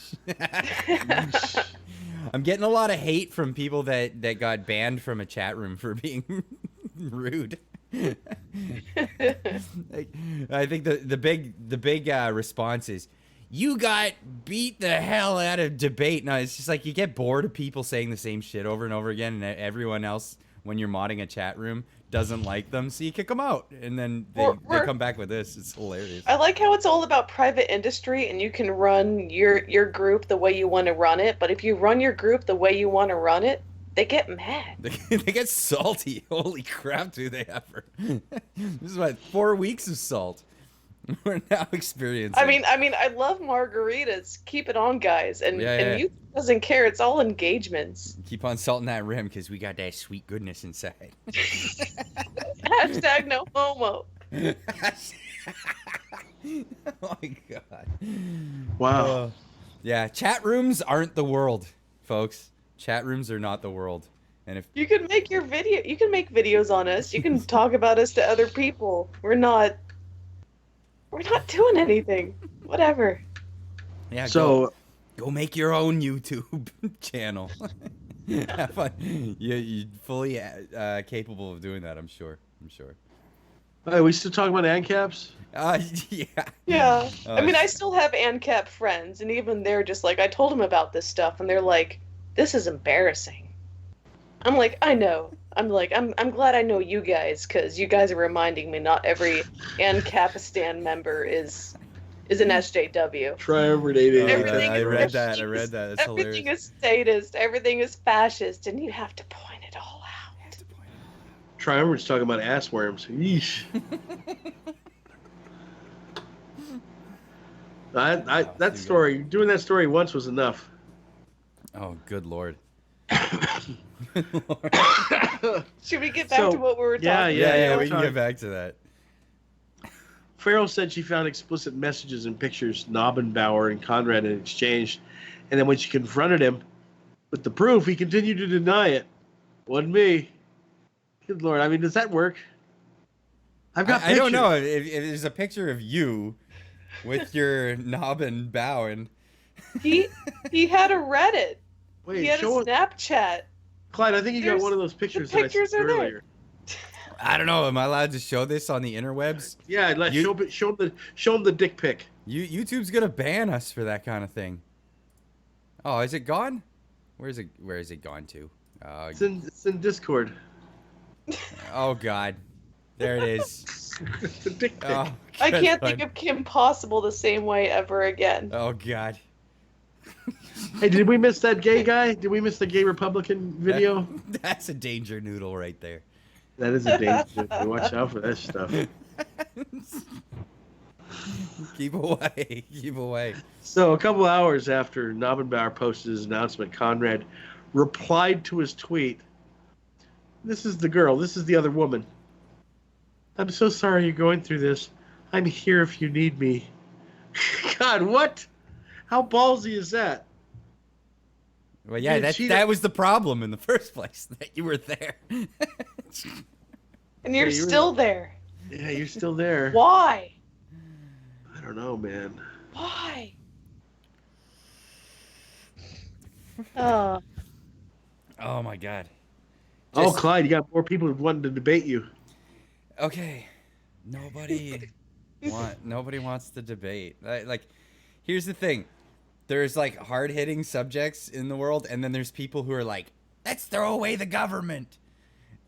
I'm getting a lot of hate from people that got banned from a chat room for being rude. I think the big response is, you got beat the hell out of debate. No, it's just like you get bored of people saying the same shit over and over again, and everyone else, when you're modding a chat room, doesn't like them, so you kick them out, and then they come back with this. It's hilarious. I like how it's all about private industry, and you can run your group the way you want to run it, but if you run your group the way you want to run it, they get mad. They get salty. Holy crap, do they ever. This is what, 4 weeks of salt we're now experiencing. I mean, I love margaritas. Keep it on, guys. And youth doesn't care. It's all engagements. Keep on salting that rim because we got that sweet goodness inside. Hashtag no homo. Oh my god. Wow. Yeah, chat rooms aren't the world, folks. Chat rooms are not the world. And if you can make your video, you can make videos on us. You can talk about us to other people. We're not doing anything. Whatever. Yeah. So go make your own YouTube channel. Have fun. You're fully capable of doing that. I'm sure. Hey, we still talking about ANCAPs? Yeah. Yeah. I mean, I still have ANCAP friends, and even they're just like, I told them about this stuff, and they're like, this is embarrassing. I'm like, I know. I'm glad I know you guys, because you guys are reminding me not every Ancapistan member is an SJW. Triumvirate Everything I is read that. I everything read is- that. That's Everything hilarious. is statist. Everything is fascist, and you have to point it all out. Triumvirate's talking about ass worms. Yeesh. That story, doing that story once was enough. Oh, good lord. Should we get back to what we were talking about? Yeah, we we're can get talking- back to that. Farrell said she found explicit messages and pictures Knobbenbauer and Conrad had exchanged, and then when she confronted him with the proof, he continued to deny it. Wasn't me. Good lord, I mean, does that work? I've got I don't pictures. know if there's a picture of you with your knob and bowing. He had a Reddit. Wait, He had a show us, Snapchat. Clyde. I think you got There's- one of those pictures the pictures that I are sent there. earlier. I don't know. Am I allowed to show this on the interwebs? Yeah, show him the dick pic. YouTube's gonna ban us for that kind of thing. Oh, is it gone? Where is it gone to? It's in Discord. Oh God, there it is. The dick pic. Oh, I good can't Lord. think of Kim Possible the same way ever again. Oh God. Hey, did we miss that gay guy? Did we miss the gay Republican video? That's a danger noodle right there. That is a danger. Watch out for that stuff. Keep away. Keep away. So a couple hours after Knobbenbauer posted his announcement, Conrad replied to his tweet. This is the girl. This is the other woman. I'm so sorry you're going through this. I'm here if you need me. God, what? How ballsy is that? Well, yeah, Dude, that was the problem in the first place, that you were there. And you're Yeah, you were- still there. Yeah, you're still there. Why? I don't know, man. Why? Oh, Oh my God. Oh, Just- Clyde, you got more people who wanted to debate you. Okay. Nobody wants to debate. Like, here's the thing. There's like hard-hitting subjects in the world, and then there's people who are like, let's throw away the government.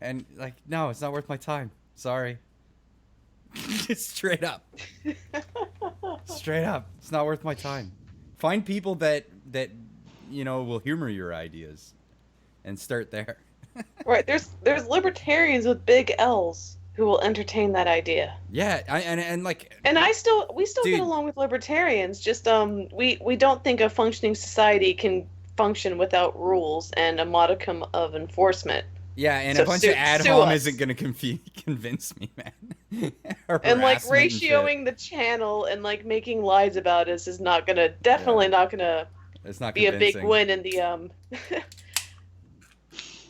And like, no, it's not worth my time. Sorry. Straight up. Straight up. It's not worth my time. Find people that will humor your ideas and start there. right. There's libertarians with big L's who will entertain that idea. Yeah, and like, And we still Dude. get along with libertarians. Just we don't think a functioning society can function without rules and a modicum of enforcement. yeah, and So a bunch sue- of ad sue hom us. isn't gonna convince me, man. And like Harassment and shit. ratioing the channel and like making lies about us is definitely not gonna It's not be a big convincing. win in the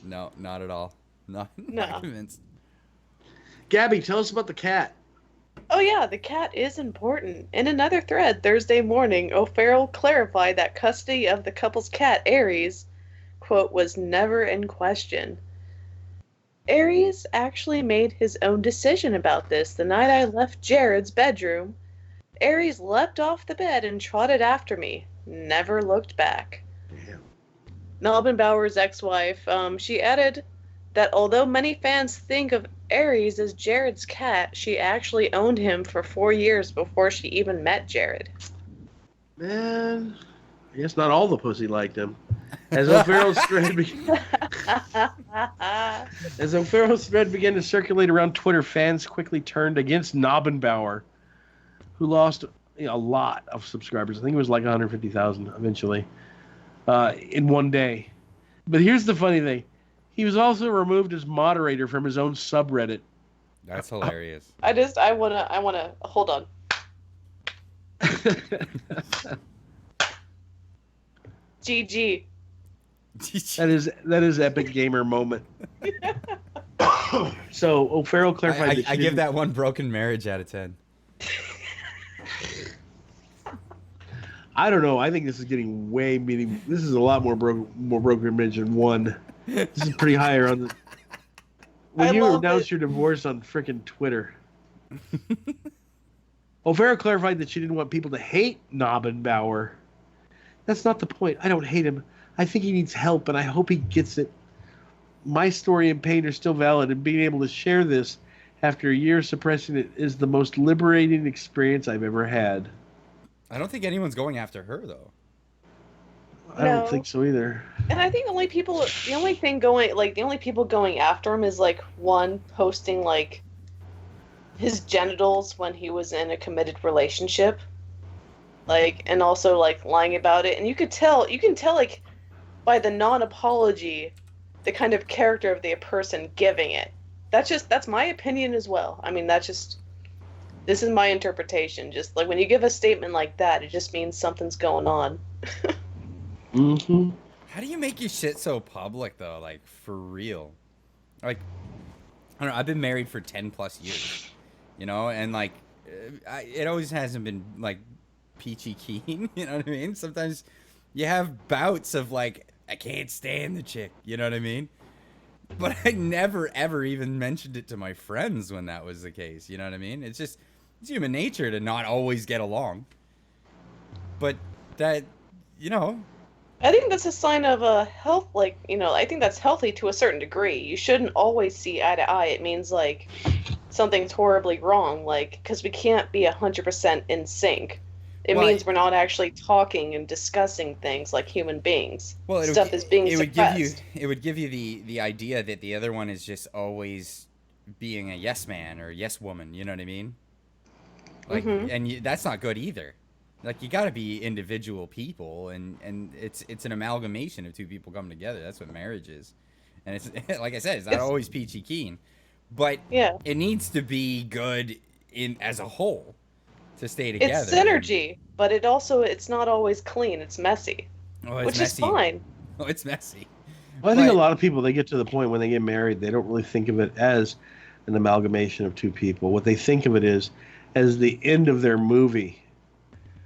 No, not at all. Not No. convinced. Gabby, tell us about the cat. Oh yeah, the cat is important. In another thread Thursday morning, O'Farrell clarified that custody of the couple's cat, Aries, quote, was never in question. Aries actually made his own decision about this the night I left Jared's bedroom. Aries leapt off the bed and trotted after me, never looked back. Damn. Knobbenbauer's ex-wife, she added that although many fans think of Aries as Jared's cat, she actually owned him for 4 years before she even met Jared. Man, I guess not all the pussy liked him. As O'Farrell's thread began to circulate around Twitter, fans quickly turned against Knobbenbauer, who lost a lot of subscribers. I think it was like 150,000 eventually in one day. But here's the funny thing. He was also removed as moderator from his own subreddit. That's hilarious. I wanna hold on. GG. That is epic gamer moment. So O'Farrell clarified that I she give didn't- that one broken marriage out of 10. I don't know. I think this is getting way meaning. This is a lot more broken image than one. This is pretty higher on the. When I you love announced it. your divorce on frickin' Twitter, O'Farrell clarified that she didn't want people to hate Knobbenbauer. That's not the point. I don't hate him. I think he needs help, and I hope he gets it. my story and pain are still valid, and being able to share this after a year suppressing it is the most liberating experience I've ever had. I don't think anyone's going after her though. I don't No. think so either. And I think the only people going after him is like one posting like his genitals when he was in a committed relationship, like, and also like lying about it. And you can tell like by the non-apology, the kind of character of the person giving it. That's my opinion as well. I mean, this is my interpretation. Just like when you give a statement like that, it just means something's going on. Mm-hmm. How do you make your shit so public though? Like for real? Like I don't know. I've been married for 10 plus years, you know, and like it always hasn't been like peachy keen. You know what I mean? Sometimes you have bouts of like I can't stand the chick. You know what I mean? But I never ever even mentioned it to my friends when that was the case. You know what I mean? It's human nature to not always get along. But that, you know. I think that's a sign of a health, like, you know, I think that's healthy to a certain degree. You shouldn't always see eye to eye. It means, like, something's horribly wrong, like, because we can't be 100% in sync. It means we're not actually talking and discussing things like human beings. Well, stuff is being suppressed. It would give you the idea that the other one is just always being a yes man or yes woman, you know what I mean? Like, and that's not good either. Like, you got to be individual people, and it's an amalgamation of two people coming together. That's what marriage is. And it's like I said, it's not always peachy keen, but it needs to be good as a whole to stay together. It's synergy, but it's not always clean. It's messy, which is fine. Oh, it's messy. Well, I think a lot of people, they get to the point when they get married, they don't really think of it as an amalgamation of two people. What they think of it is as the end of their movie.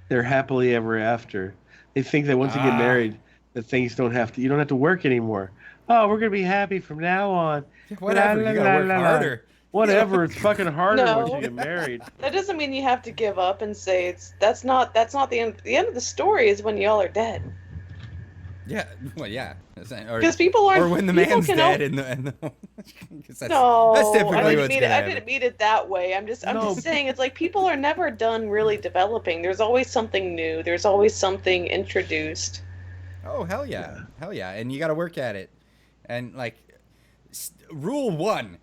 They're happily ever after. They think that once you get married, that things you don't have to work anymore. Oh, we're going to be happy from now on. Whatever, you got to work harder. Whatever, it's fucking harder once you get married. That doesn't mean you have to give up and say that's not the end. The end of the story is when y'all are dead. Yeah, well, yeah. Because people aren't. Or when the man's dead, and that's typically what's gonna happen. I didn't mean it that way. I'm just saying it's like people are never done really developing. There's always something new. There's always something introduced. Oh hell yeah, and you got to work at it. And like, rule 1,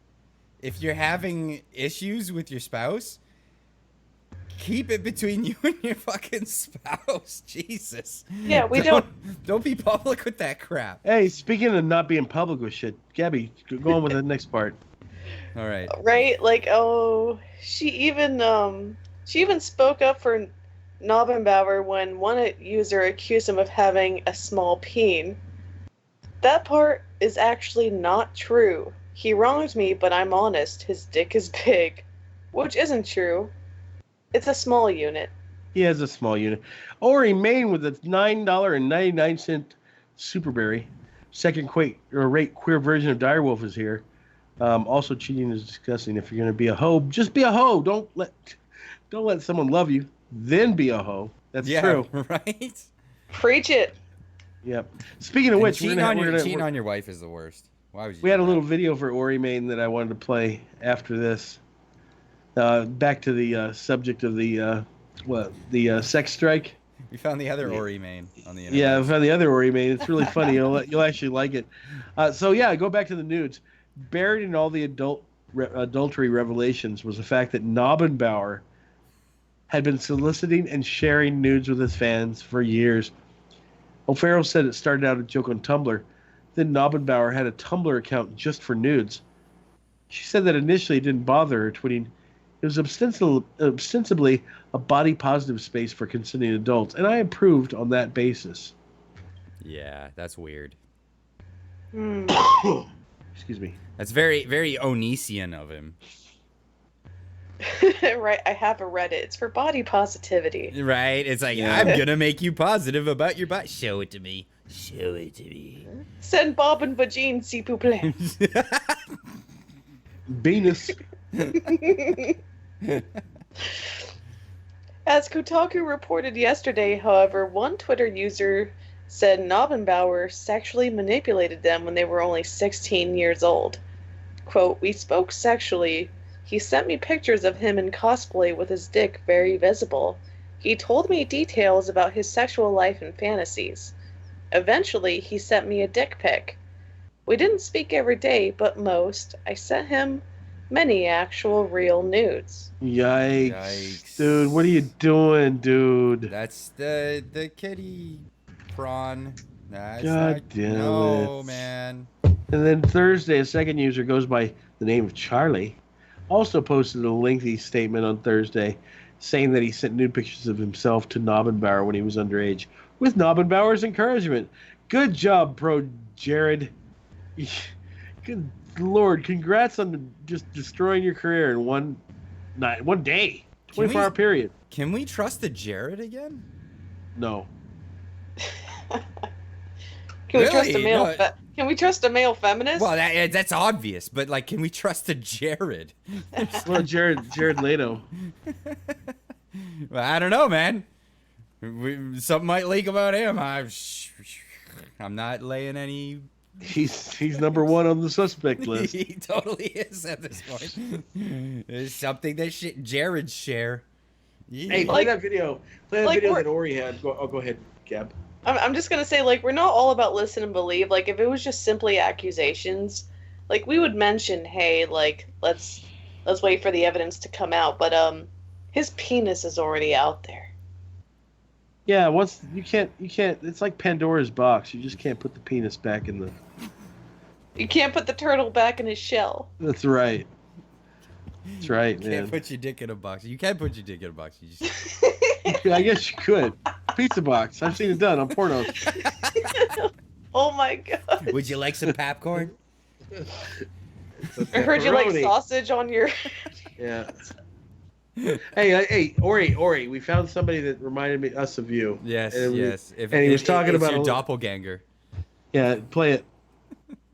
if you're having issues with your spouse, keep it between you and your fucking spouse. Jesus. Yeah, don't be public with that crap. Hey, speaking of not being public with shit, Gabby, go on with the next part. All right. Right? Like, she even spoke up for Knobbenbauer when one user accused him of having a small peen. That part is actually not true. He wronged me, but I'm honest. His dick is big. Which isn't true. It's a small unit. He has a small unit. Ori Main with a $9.99 Superberry. Second rate queer version of Direwolf is here. Also, cheating is disgusting. If you're going to be a hoe, just be a hoe. Don't let someone love you, then be a hoe. That's true. Right? Preach it. Yep. Speaking of which, cheating on your wife is the worst. Why would you? We had a little video for Ori Main that I wanted to play after this. Back to the subject of the sex strike. We found the other Ori Main on the internet. Yeah, we found the other Ori Main. It's really funny. You'll actually like it. Go back to the nudes. Buried in all the adultery revelations was the fact that Knobbenbauer had been soliciting and sharing nudes with his fans for years. O'Farrell said it started out a joke on Tumblr. Then Knobbenbauer had a Tumblr account just for nudes. She said that initially it didn't bother her, tweeting, "It was ostensibly a body-positive space for consenting adults, and I approved on that basis." Yeah, that's weird. Excuse me. That's very, very Onision of him. Right, I have a Reddit. It's for body positivity. Right? It's like, I'm gonna make you positive about your body. Show it to me. Show it to me. Send Bob and Vagine, s'il vous plaît. Venus. As Kotaku reported yesterday, however, one Twitter user said Knobbenbauer sexually manipulated them when they were only 16 years old. Quote, "We spoke sexually. He sent me pictures of him in cosplay with his dick very visible. He told me details about his sexual life and fantasies. Eventually, he sent me a dick pic. We didn't speak every day, but most. I sent him many actual real nudes." Yikes. Dude, what are you doing, dude? That's the kitty prawn. That's God damn no, it. man. And then Thursday, a second user goes by the name of Charlie, also posted a lengthy statement on Thursday saying that he sent nude pictures of himself to Knobbenbauer when he was underage, with Knobbenbauer's encouragement. Good job, Pro Jared. Good Lord, congrats on just destroying your career in one day, 24-hour period. Can we trust the Jared again? No. Can we trust a Really? male? No. Can we trust a male feminist? Well, that's obvious, but like, can we trust the Jared? Well, Jared Leto. Well, I don't know, man. Something might leak about him. I'm not laying any. He's number one on the suspect list. He totally is at this point. It's something that Jared share. Yeah. Hey, play that video. Play that like video that Ori had. Go ahead, Gab. I'm just gonna say, like, we're not all about listen and believe. Like, if it was just simply accusations, like, we would mention, hey, like, let's wait for the evidence to come out. But his penis is already out there. Yeah, you can't. It's like Pandora's box. You just can't put the penis back in the. You can't put the turtle back in his shell. That's right. That's right, You man. can't put your dick in a box. You can't put your dick in a box. You just. I guess you could. Pizza box. I've seen it done on pornos. Oh my god. Would you like some popcorn? I heard you like Pepperoni. sausage on your. Yeah. Hey, Ori, we found somebody that reminded us of you. Yes, and yes. And he was talking it's about your doppelganger. Yeah, play it.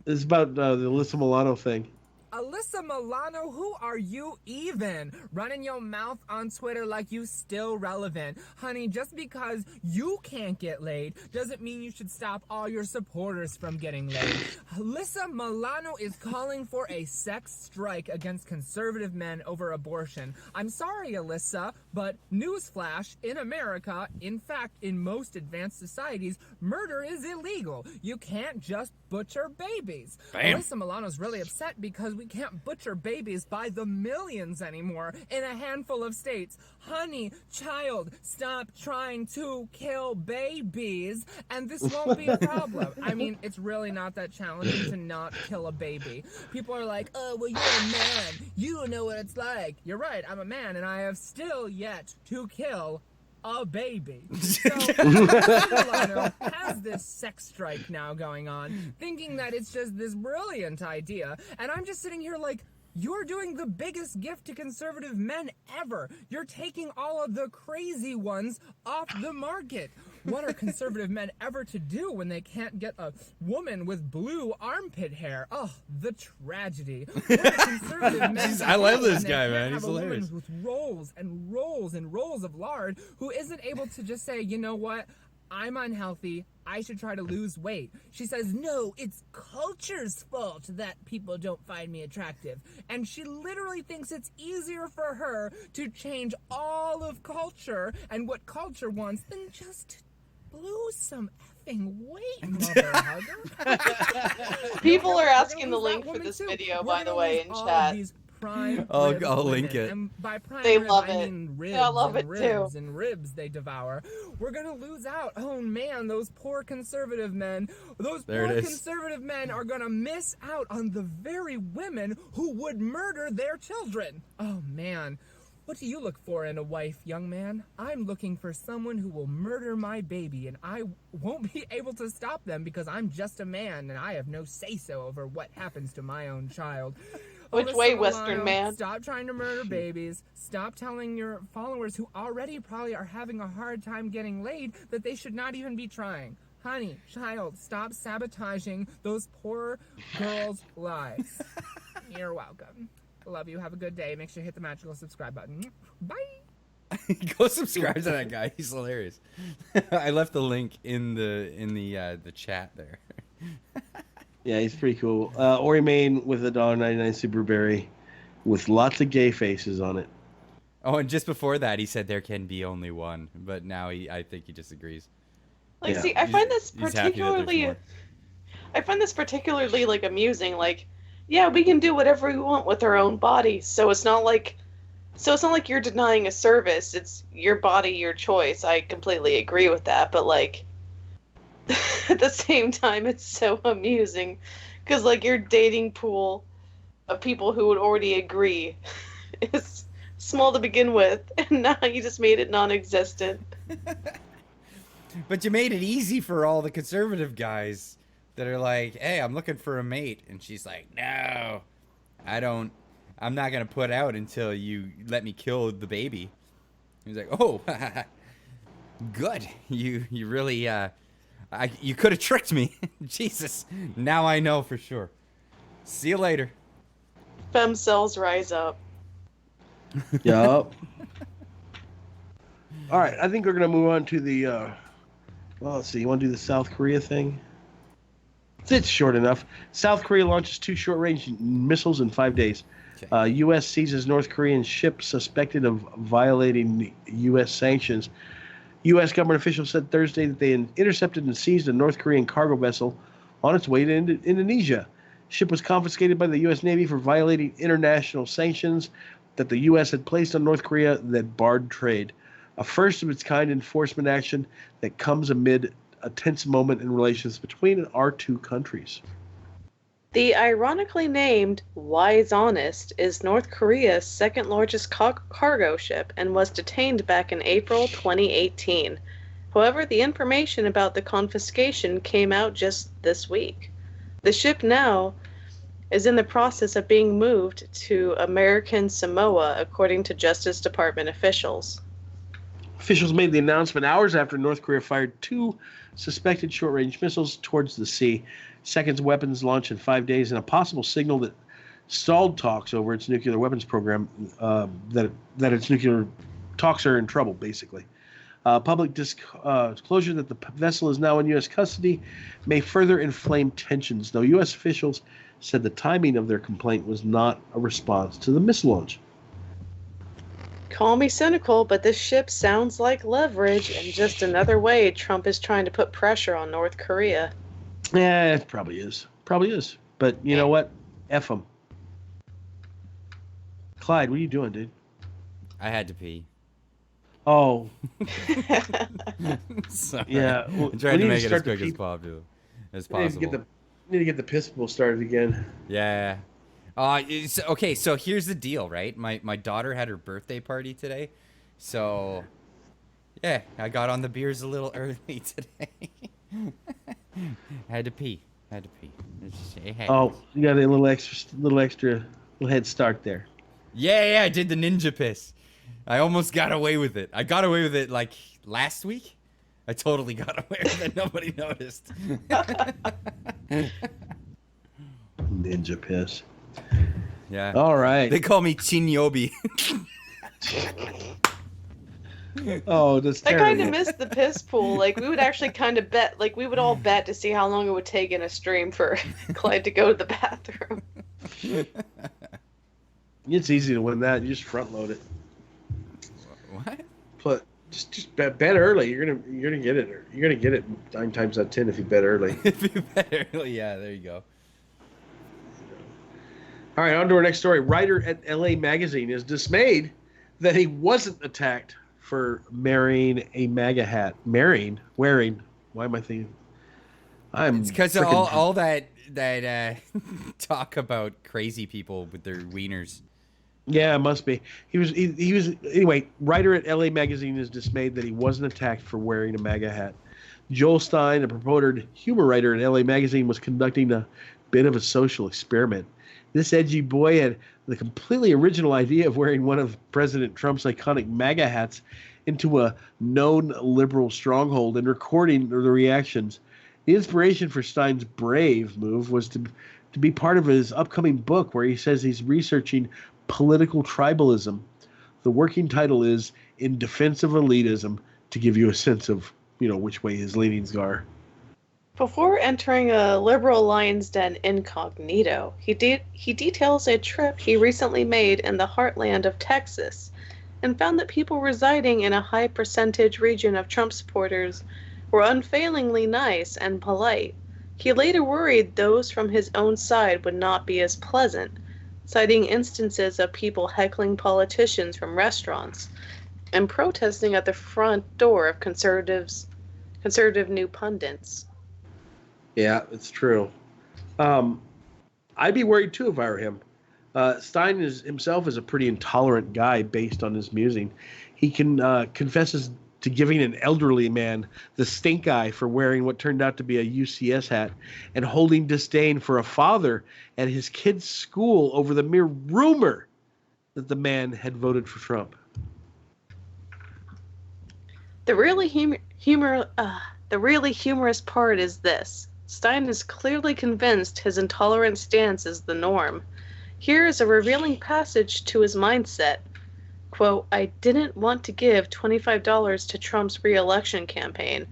It's about the Alyssa Milano thing. Alyssa Milano, who are you even? Running your mouth on Twitter like you still relevant. Honey, just because you can't get laid doesn't mean you should stop all your supporters from getting laid. Alyssa Milano is calling for a sex strike against conservative men over abortion. I'm sorry, Alyssa, but newsflash, in America, in fact, in most advanced societies, murder is illegal. You can't just butcher babies. Bam. Alyssa Milano's really upset because we can't butcher babies by the millions anymore in a handful of states. Honey, child, stop trying to kill babies, and this won't be a problem. I mean, it's really not that challenging to not kill a baby. People are like, oh, well, you're a man. You don't know what it's like. You're right, I'm a man, and I have still yet to kill a baby. So, Milano has this sex strike now going on, thinking that it's just this brilliant idea, and I'm just sitting here like, you're doing the biggest gift to conservative men ever. You're taking all of the crazy ones off the market. What are conservative men ever to do when they can't get a woman with blue armpit hair? Oh, the tragedy. What are conservative men I love this when they guy, can't man. have He's a woman hilarious. with rolls and rolls and rolls of lard who isn't able to just say, you know what? I'm unhealthy. I should try to lose weight. She says, no, it's culture's fault that people don't find me attractive. And she literally thinks it's easier for her to change all of culture and what culture wants than just lose some effing weight, mother hugger. People are We're asking gonna the lose link that for woman this too. video, We're by the gonna way, lose in all of chat. these prime I'll rib link women. it. And by prime They rib, love I it. mean ribs I love and it too. ribs and ribs they devour. We're gonna lose out. Oh man, those poor conservative men. Those There poor it is. conservative men are gonna miss out on the very women who would murder their children. Oh man. What do you look for in a wife, young man? I'm looking for someone who will murder my baby, and I won't be able to stop them because I'm just a man and I have no say-so over what happens to my own child. Which Alyssa way, Milano, Western man? Stop trying to murder babies. Stop telling your followers who already probably are having a hard time getting laid that they should not even be trying. Honey, child, stop sabotaging those poor girls' lives. You're welcome. Love you. Have a good day. Make sure you hit the magical subscribe button. Bye. Go subscribe to that guy. He's hilarious. I left the link in the chat there. Yeah, he's pretty cool. Ori Main with a $1.99 Super Berry with lots of gay faces on it. Oh, and just before that, he said there can be only one, but now I think he disagrees. Like, Yeah. see, I find this He's happy that there's particularly, more. I find this particularly like amusing. Like, yeah, we can do whatever we want with our own bodies, so it's not like you're denying a service. It's your body, your choice. I completely agree with that, but like at the same time, it's so amusing because like your dating pool of people who would already agree is small to begin with, and now you just made it non-existent. But you made it easy for all the conservative guys that are like, hey, I'm looking for a mate. And she's like, no, I'm not going to put out until you let me kill the baby. He's like, oh, good. You really, you could have tricked me. Jesus. Now I know for sure. See you later. Fem cells rise up. Yup. All right, I think we're gonna move on to the. Well, let's see. You want to do the South Korea thing? It's short enough. South Korea launches 2 short-range missiles in 5 days. Okay. U.S. seizes North Korean ship suspected of violating U.S. sanctions. U.S. government officials said Thursday that they intercepted and seized a North Korean cargo vessel on its way to Indonesia. Ship was confiscated by the U.S. Navy for violating international sanctions that the U.S. had placed on North Korea that barred trade. A first-of-its-kind enforcement action that comes amid a tense moment in relations between our two countries. The ironically named Wise Honest is North Korea's second-largest cargo ship and was detained back in April 2018. However, the information about the confiscation came out just this week. The ship now is in the process of being moved to American Samoa, according to Justice Department officials. Officials made the announcement hours after North Korea fired 2 suspected short-range missiles towards the sea. Second weapons launch in 5 days, and a possible signal that stalled talks over its nuclear weapons program, that its nuclear talks are in trouble, basically. Public disclosure that the vessel is now in U.S. custody may further inflame tensions, though U.S. officials said the timing of their complaint was not a response to the missile launch. Call me cynical, but this ship sounds like leverage and just another way Trump is trying to put pressure on North Korea. Yeah, it probably is. Probably is. But you know what? F them. Clyde, what are you doing, dude? I had to pee. Oh, Sorry. yeah. Well, I'm trying we to need make it as start the quick as pee- possible. As we need to possible. need to get the piss pool started again. Yeah. Okay, so here's the deal, right? My daughter had her birthday party today. So, yeah, I got on the beers a little early today. Had to pee. It happens. Oh, you got a little extra head start there. Yeah, I did the ninja piss. I almost got away with it. I got away with it like last week. I totally got away with it. Nobody noticed. Ninja piss. Yeah. All right. They call me Chinyobi. Oh, that's I terrible. kind of missed the piss pool. Like, we would actually kind of bet, like, we would all bet to see how long it would take in a stream for Clyde to go to the bathroom. It's easy to win that. You just front load it. What? But just bet early. You're gonna get it. You're gonna get it 9 times out of 10 if you bet early. If you better, yeah, there you go. All right, on to our next story. Writer at LA Magazine is dismayed that he wasn't attacked for wearing a MAGA hat. Wearing. Why am I thinking? It's because of all that talk about crazy people with their wieners. Yeah, it must be. He was anyway. Writer at LA Magazine is dismayed that he wasn't attacked for wearing a MAGA hat. Joel Stein, a purported humor writer at LA Magazine, was conducting a bit of a social experiment. This edgy boy had the completely original idea of wearing one of President Trump's iconic MAGA hats into a known liberal stronghold and recording the reactions. The inspiration for Stein's brave move was to be part of his upcoming book where he says he's researching political tribalism. The working title is in defense of elitism to give you a sense of, which way his leanings are. Before entering a liberal lion's den incognito, he details a trip he recently made in the heartland of Texas and found that people residing in a high percentage region of Trump supporters were unfailingly nice and polite. He later worried those from his own side would not be as pleasant, citing instances of people heckling politicians from restaurants and protesting at the front door of conservative new pundits. Yeah, it's true. I'd be worried too if I were him. Stein himself is a pretty intolerant guy based on his musing. He confesses to giving an elderly man the stink eye for wearing what turned out to be a UCS hat and holding disdain for a father at his kid's school over the mere rumor that the man had voted for Trump. The really humorous part is this. Stein is clearly convinced his intolerant stance is the norm. Here is a revealing passage to his mindset. Quote, I didn't want to give $25 to Trump's re-election campaign,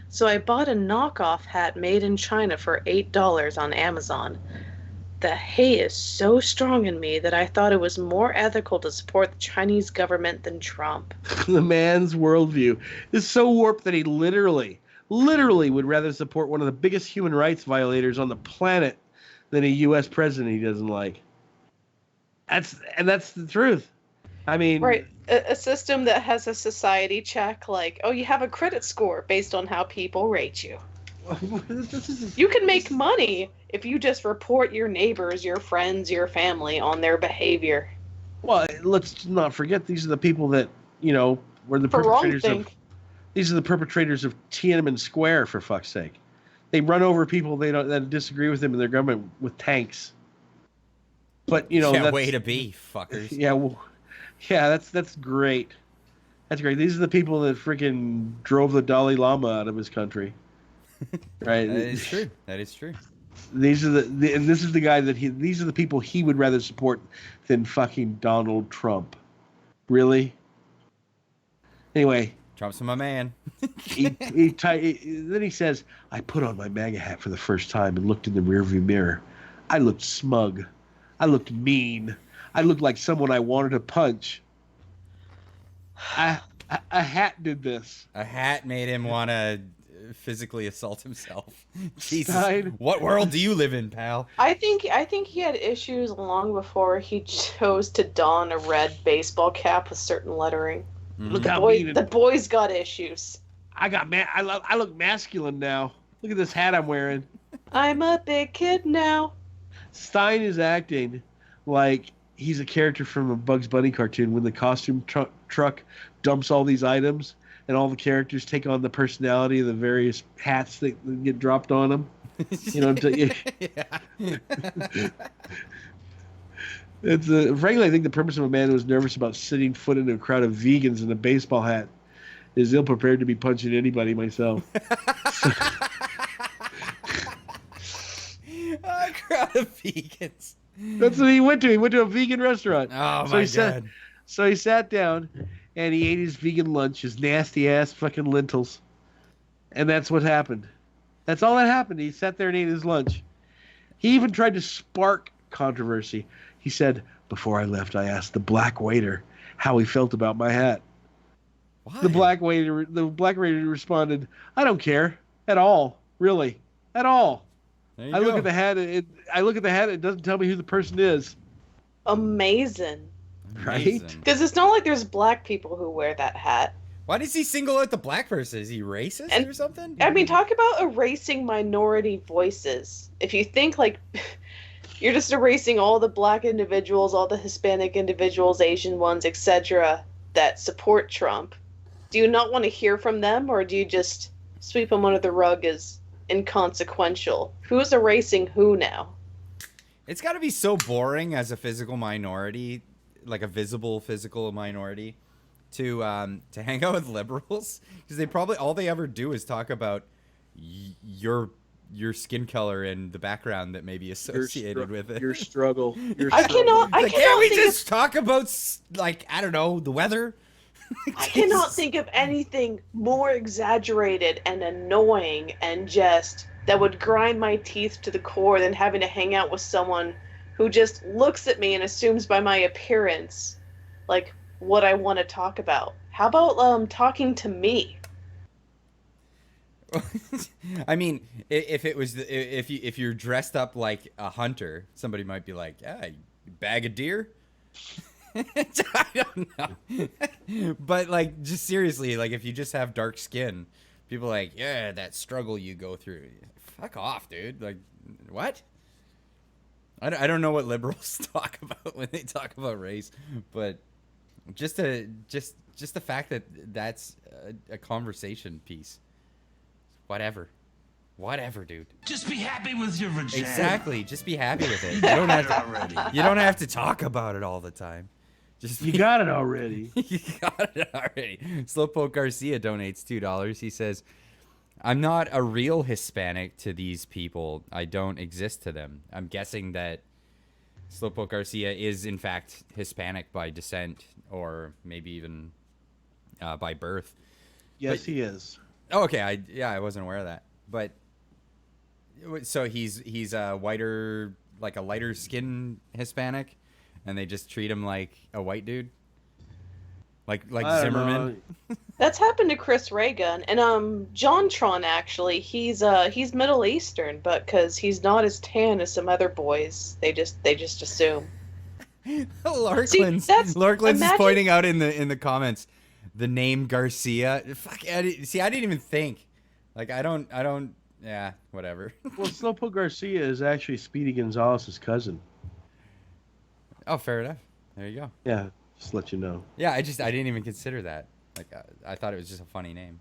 so I bought a knockoff hat made in China for $8 on Amazon. The hate is so strong in me that I thought it was more ethical to support the Chinese government than Trump. The man's worldview is so warped that he literally would rather support one of the biggest human rights violators on the planet than a U.S. president he doesn't like. That's the truth. I mean... Right. A system that has a society check like, oh, you have a credit score based on how people rate you. You can make money if you just report your neighbors, your friends, your family on their behavior. Well, let's not forget these are the people that, were the perpetrators of... These are the perpetrators of Tiananmen Square, for fuck's sake. They run over people that disagree with them in their government with tanks. But that's way to be, fuckers. Yeah, that's great. That's great. These are the people that freaking drove the Dalai Lama out of his country. Right? That is true. These are and this is the guy these are the people he would rather support than fucking Donald Trump. Really? Anyway. Trump's my man. Then he says, I put on my MAGA hat for the first time and looked in the rearview mirror. I looked smug. I looked mean. I looked like someone I wanted to punch. A hat did this. A hat made him want to physically assault himself. Jesus, Stein. what world do you live in, pal? I think he had issues long before he chose to don a red baseball cap with certain lettering. Mm-hmm. The boy's got issues. I look masculine now. Look at this hat I'm wearing. I'm a big kid now. Stein is acting like he's a character from a Bugs Bunny cartoon when the costume truck dumps all these items and all the characters take on the personality of the various hats that get dropped on them. Frankly, I think the purpose of a man who is nervous about setting foot into a crowd of vegans in a baseball hat is ill prepared to be punching anybody myself. A crowd of vegans. That's what he went to. He went to a vegan restaurant. Oh, my God. So he sat down and he ate his vegan lunch, his nasty ass fucking lentils. And that's what happened. That's all that happened. He sat there and ate his lunch. He even tried to spark controversy. He said, before I left, I asked the black waiter how he felt about my hat. Why? The black waiter responded, I don't care at all, really, at all. I look at the hat. It doesn't tell me who the person is. Amazing. Right? Because it's not like there's black people who wear that hat. Why does he single out the black person? Is he racist or something? I mean, talk about erasing minority voices. If you think like you're just erasing all the black individuals, all the Hispanic individuals, Asian ones, etc., that support Trump, do you not want to hear from them, or do you just sweep them under the rug as inconsequential? Who's erasing who now? It's got to be so boring as a physical minority, like a visible physical minority, to hang out with liberals, because they probably all they ever do is talk about your skin color and the background that may be associated with it. Your struggle. I cannot can't we think just talk about, like, I don't know, the weather? I cannot think of anything more exaggerated and annoying and just that would grind my teeth to the core than having to hang out with someone who just looks at me and assumes by my appearance, like, what I want to talk about. How about talking to me? I mean, if it was if you're dressed up like a hunter, somebody might be like, "Ah, bag of deer." I don't know, but like, just seriously, like, if you just have dark skin, people are like, "Yeah, that struggle you go through." Fuck off, dude. Like, what? I don't know what liberals talk about when they talk about race, but just the fact that that's a conversation piece. Whatever, dude. Just be happy with your vagina. Exactly. Just be happy with it. You don't have to already. You don't have to talk about it all the time. Just You got it already. You got it already. Slowpoke Garcia donates $2. He says, "I'm not a real Hispanic to these people. I don't exist to them." I'm guessing that Slowpoke Garcia is in fact Hispanic by descent, or maybe even by birth. Yes, he is. Oh, okay. I wasn't aware of that. But so he's a whiter, like a lighter skin Hispanic, and they just treat him like a white dude, like I don't Zimmerman. know. That's happened to Chris Reagan and JonTron actually. He's Middle Eastern, but because he's not as tan as some other boys, they just assume. Larklands is pointing out in the comments the name Garcia. Fuck, I didn't even think. Like, I don't. Yeah, whatever. Well, Slowpoke Garcia is actually Speedy Gonzalez's cousin. Oh, fair enough. There you go. Yeah, just to let you know. Yeah, I didn't even consider that. Like, I thought it was just a funny name.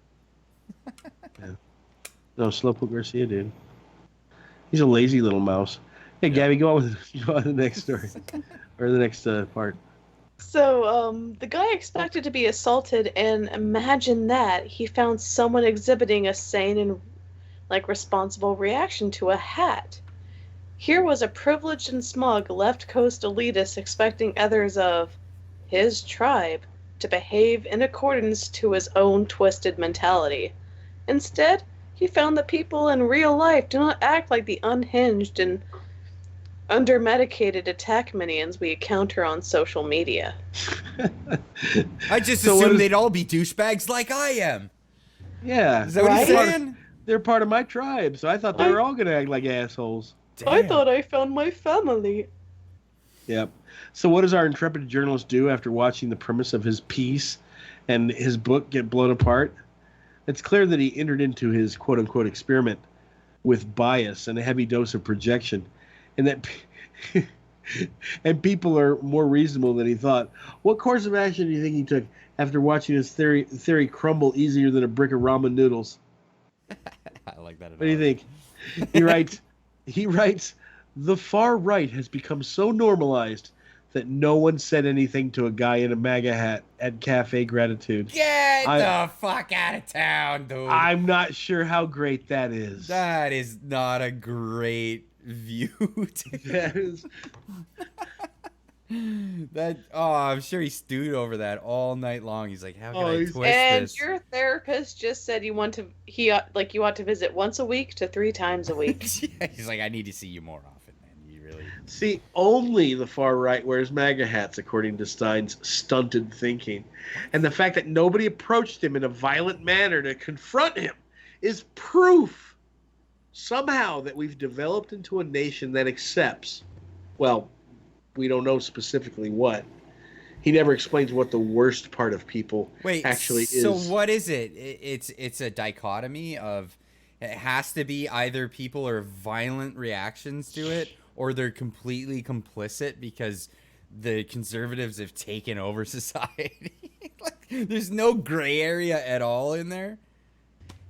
Yeah. No, Slowpoke Garcia, dude. He's a lazy little mouse. Hey, Gabby, go on with the next story. Or the next part. So, the guy expected to be assaulted, and imagine that. He found someone exhibiting a sane and, responsible reaction to a hat. Here was a privileged and smug left coast elitist expecting others of his tribe to behave in accordance to his own twisted mentality. Instead, he found that people in real life do not act like the unhinged and under-medicated attack minions we encounter on social media. I just assumed they'd all be douchebags like I am. Yeah. Is that what he's saying? They're part of my tribe, so I thought they were all going to act like assholes. Damn. I thought I found my family. Yep. So what does our intrepid journalist do after watching the premise of his piece and his book get blown apart? It's clear that he entered into his quote-unquote experiment with bias and a heavy dose of projection, and that and people are more reasonable than he thought. What course of action do you think he took after watching his theory crumble easier than a brick of ramen noodles? I like that. What do you think? He writes, the far right has become so normalized that no one said anything to a guy in a MAGA hat at Cafe Gratitude. Get the fuck out of town, dude. I'm not sure how great that is. That is not a great view. That is... I'm sure he stewed over that all night long. He's like, how can I twist and this? your therapist just said you ought to visit once a week to 3 times a week. Yeah, he's like, I need to see you more often, man. You really See, only the far right wears MAGA hats, according to Stein's stunted thinking. And the fact that nobody approached him in a violent manner to confront him is proof somehow that we've developed into a nation that accepts, well, we don't know specifically what. He never explains what the worst part of people actually is. So what is it? It's a dichotomy of it has to be either people are violent reactions to it or they're completely complicit because the conservatives have taken over society. There's no gray area at all in there.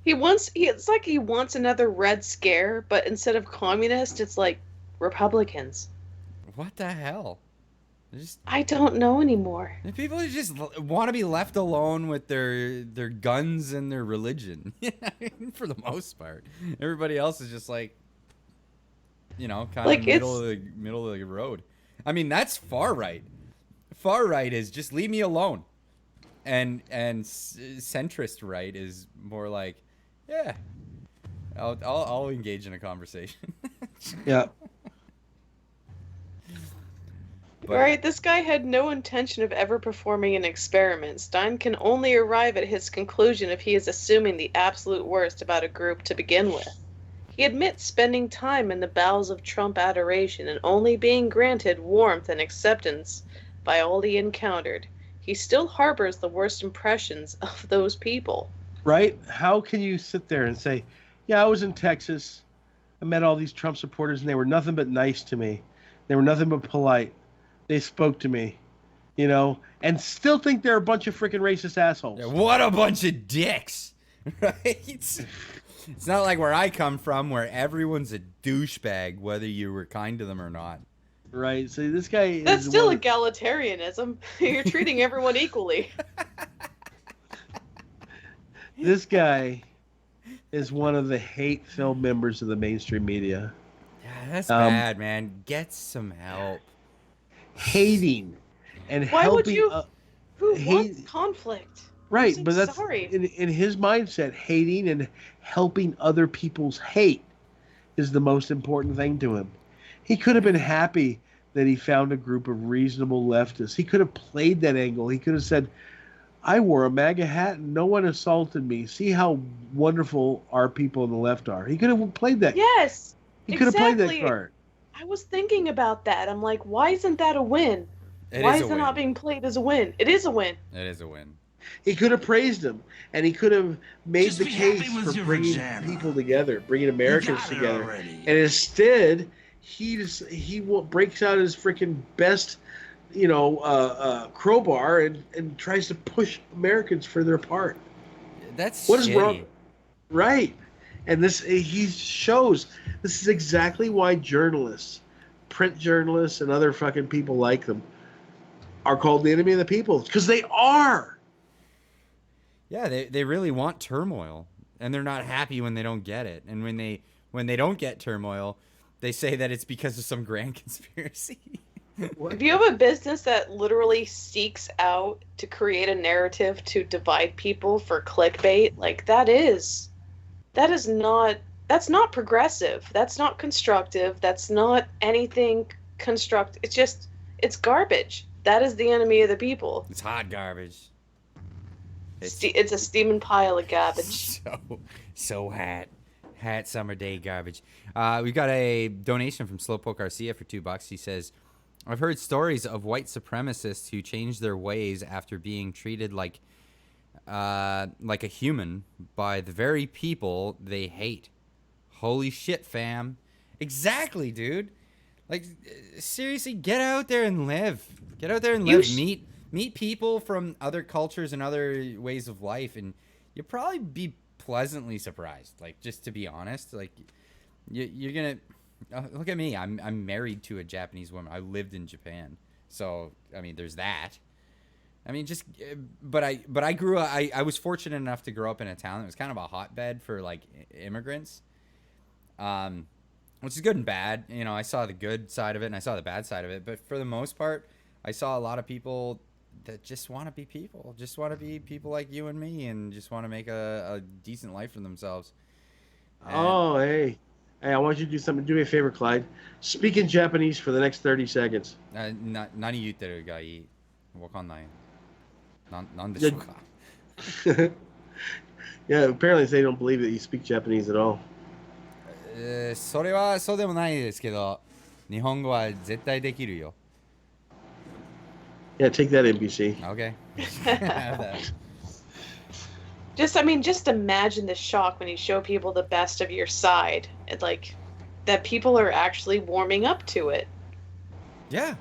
It's like he wants another Red Scare, but instead of communist, it's like Republicans. What the hell? I don't know anymore. People just want to be left alone with their guns and their religion, for the most part. Everybody else is just like, kind of middle of the road. I mean, that's far right. Far right is just leave me alone. and centrist right is more like, yeah, I'll engage in a conversation. Yeah. But- Right, this guy had no intention of ever performing an experiment. Stein can only arrive at his conclusion if he is assuming the absolute worst about a group to begin with. He admits spending time in the bowels of Trump adoration and only being granted warmth and acceptance by all he encountered. He still harbors the worst impressions of those people. Right? How can you sit there and say, yeah, I was in Texas. I met all these Trump supporters, and they were nothing but nice to me. They were nothing but polite. They spoke to me, you know, and still think they're a bunch of freaking racist assholes. Yeah, what a bunch of dicks, right? It's not like where I come from, where everyone's a douchebag, whether you were kind to them or not. Right? So this guy That's is still one- egalitarianism. You're treating everyone equally. This guy is one of the hate-filled members of the mainstream media. Yeah, that's bad, man. Get some help. Hating and Why helping. would you? Who he- wants conflict? Right, I'm but that's sorry. in his mindset. Hating and helping other people's hate is the most important thing to him. He could have been happy that he found a group of reasonable leftists. He could have played that angle. He could have said, I wore a MAGA hat and no one assaulted me. See how wonderful our people on the left are. He could have played that. Yes. He could have played that exactly. card. I was thinking about that. I'm like, why isn't that a win? Why is it not being played as a win? It is a win. It is a win. He could have praised him, and he could have made Just the be happy case with for your bringing vagina. people together, bringing Americans got it together. already. And instead, he breaks out his freaking best, crowbar and tries to push Americans further apart. That's What is shitty. wrong? Right. And he shows this is exactly why journalists, print journalists, and other fucking people like them are called the enemy of the people, because they are. Yeah, they really want turmoil, and they're not happy when they don't get it. And when they don't get turmoil, they say that it's because of some grand conspiracy. If you have a business that literally seeks out to create a narrative to divide people for clickbait, like that's not progressive. That's not constructive. That's not anything constructive. It's garbage. That is the enemy of the people. It's hot garbage. It's a steaming pile of garbage. So hot summer day garbage. We got a donation from Slowpoke Garcia for $2. He says, I've heard stories of white supremacists who change their ways after being treated like a human by the very people they hate. Holy shit, fam. Exactly, dude. Like, seriously, get out there and live. Get out there and live. Meet people from other cultures and other ways of life, and you'll probably be pleasantly surprised. Like, just to be honest, like, you're gonna look at me. I'm married to a Japanese woman. I lived in Japan, so I mean, there's that. I mean, but I grew up. I was fortunate enough to grow up in a town that was kind of a hotbed for like immigrants, which is good and bad. You know, I saw the good side of it and I saw the bad side of it, but for the most part, I saw a lot of people that just want to be people, just want to be people like you and me, and just want to make a decent life for themselves. And Hey, I want you to do something. Do me a favor, Clyde. Speak in Japanese for the next 30 seconds. 何言ってるがいい？わかんない。なんでしょうか？ Yeah, apparently they don't believe that you speak Japanese at all. それはそうでもないですけど、日本語は絶対できるよ。Yeah, take that, NBC. Okay. Just imagine the shock when you show people the best of your side. And like, that people are actually warming up to it. Yeah.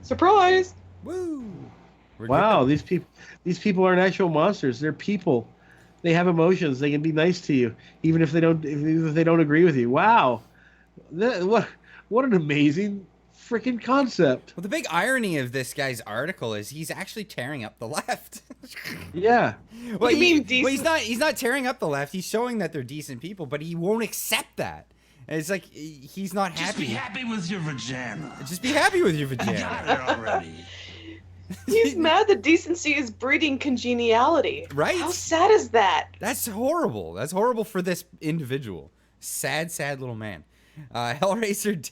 Surprise! Woo! Wow, these people aren't actual monsters. They're people. They have emotions. They can be nice to you, even if they don't agree with you. Wow, what an amazing freaking concept. Well, the big irony of this guy's article is he's actually tearing up the left. Yeah. Well, You mean decent? he's not tearing up the left. He's showing that they're decent people, but he won't accept that. And it's like he's not happy. Just be happy with your vagina. Just be happy with your You vagina. got it already. He's He's mad that decency is breeding congeniality. Right? How sad is that? That's horrible. That's horrible for this individual. Sad, sad little man. Hellraiser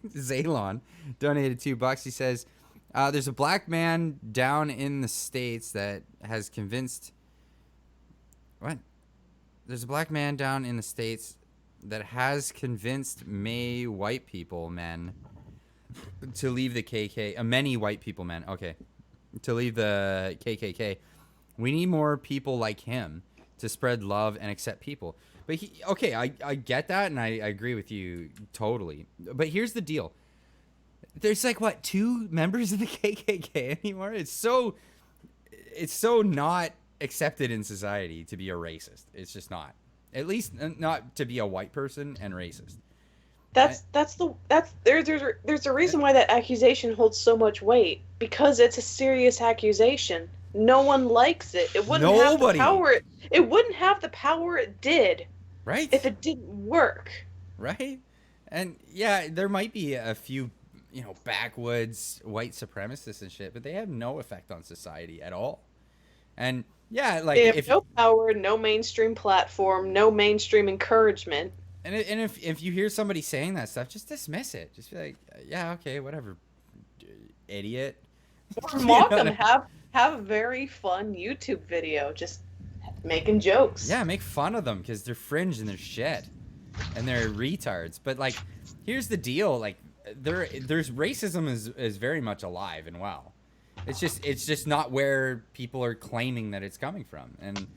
Zaylon donated $2. He says, there's a black man down in the States that has convinced... What? There's a black man down in the States that has convinced many white people, men, to leave the KKK. Many white people, men. Okay. To leave the KKK. We need more people like him to spread love and accept people. But I get that, and I agree with you totally. But here's the deal. There's like, what, 2 members of the KKK anymore? It's so not accepted in society to be a racist. It's just not. At least not to be a white person and racist. There's a reason why that accusation holds so much weight, because it's a serious accusation. No one likes it. It wouldn't have the power. It wouldn't have the power it did. Right. If it didn't work. Right. And yeah, there might be a few, backwoods white supremacists and shit, but they have no effect on society at all. And yeah, like they have no power, no mainstream platform, no mainstream encouragement. And if you hear somebody saying that stuff, just dismiss it. Just be like, yeah, okay, whatever, idiot. Or mock them. Have a very fun YouTube video, just making jokes. Yeah, make fun of them because they're fringe and they're shit and they're retards. But like, here's the deal: like, there's racism is very much alive and well. It's just not where people are claiming that it's coming from, and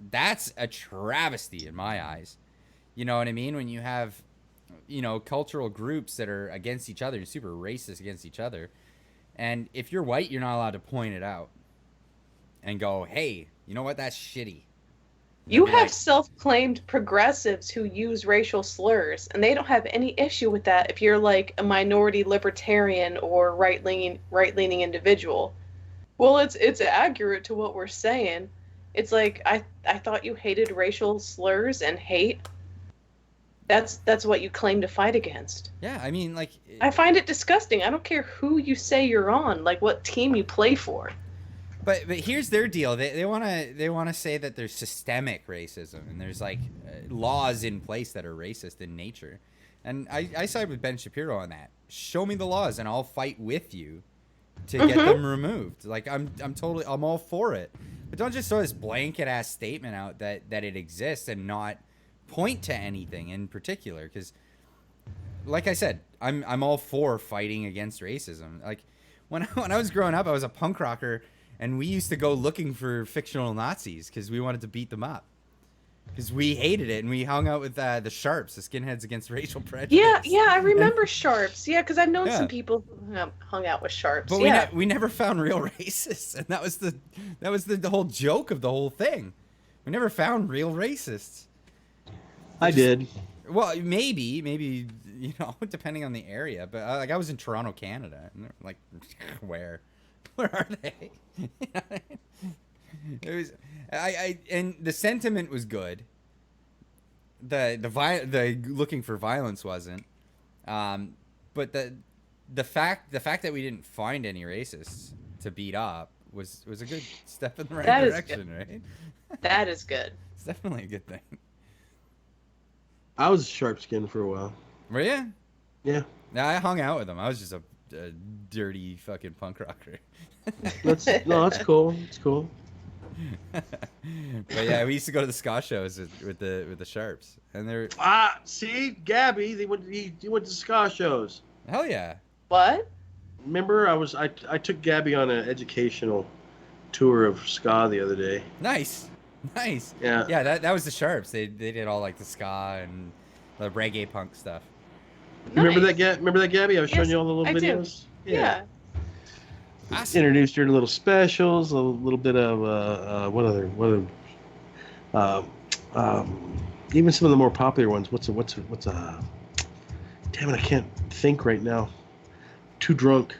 that's a travesty in my eyes. You know what I mean? When you have, cultural groups that are against each other, super racist against each other, and if you're white, you're not allowed to point it out and go, hey, you know what? That's shitty. You have self-claimed progressives who use racial slurs, and they don't have any issue with that if you're like a minority libertarian or right-leaning individual. Well, it's accurate to what we're saying. It's like, I thought you hated racial slurs and hate. That's what you claim to fight against. Yeah, I mean, like... I find it disgusting. I don't care who you say you're on, like what team you play for. But here's their deal. They wanna say that there's systemic racism and there's like laws in place that are racist in nature, and I side with Ben Shapiro on that. Show me the laws and I'll fight with you to get them removed. Like I'm all for it, but don't just throw this blanket ass statement out that it exists and not point to anything in particular. Because, like I said, I'm all for fighting against racism. Like when I was growing up, I was a punk rocker. And we used to go looking for fictional Nazis because we wanted to beat them up. Because we hated it, and we hung out with the Sharps, the Skinheads Against Racial Prejudice. Yeah, I remember Sharps. Yeah, because I've known some people who hung out with Sharps. But we never found real racists, and that was the whole joke of the whole thing. We never found real racists. I did. Well, maybe depending on the area. But I was in Toronto, Canada, and like, where are they? It was and the sentiment was good. The looking for violence wasn't, but the fact that we didn't find any racists to beat up was a good step in the right direction, right? That is good. It's definitely a good thing. I was a sharp skin for a while. Were you? Yeah. I hung out with them. I was just a dirty fucking punk rocker. That's cool. It's cool. But yeah, we used to go to the ska shows with the Sharps, and they're see, Gabby, he went to ska shows. Hell yeah. What? Remember, I took Gabby on an educational tour of ska the other day. Nice. Yeah. Yeah, that was the Sharps. They did all like the ska and the reggae punk stuff. Nice. Remember that, Gabby? I was showing you all the little videos. Do. Yeah. Awesome. Introduced her to little specials, a little bit of even some of the more popular ones. What's damn it, I can't think right now. Too drunk.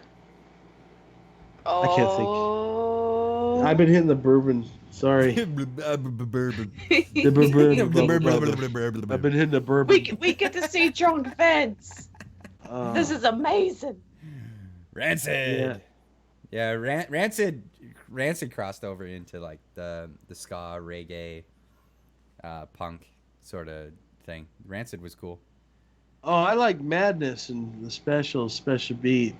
Oh. I can't think. I've been hitting the bourbon. Sorry. I've been hitting the bourbon. We get to see drunk Vince. This is amazing. Rancid. Yeah. Yeah, Rancid crossed over into like the ska reggae punk sort of thing. Rancid was cool. Oh, I like Madness and the Special Beat.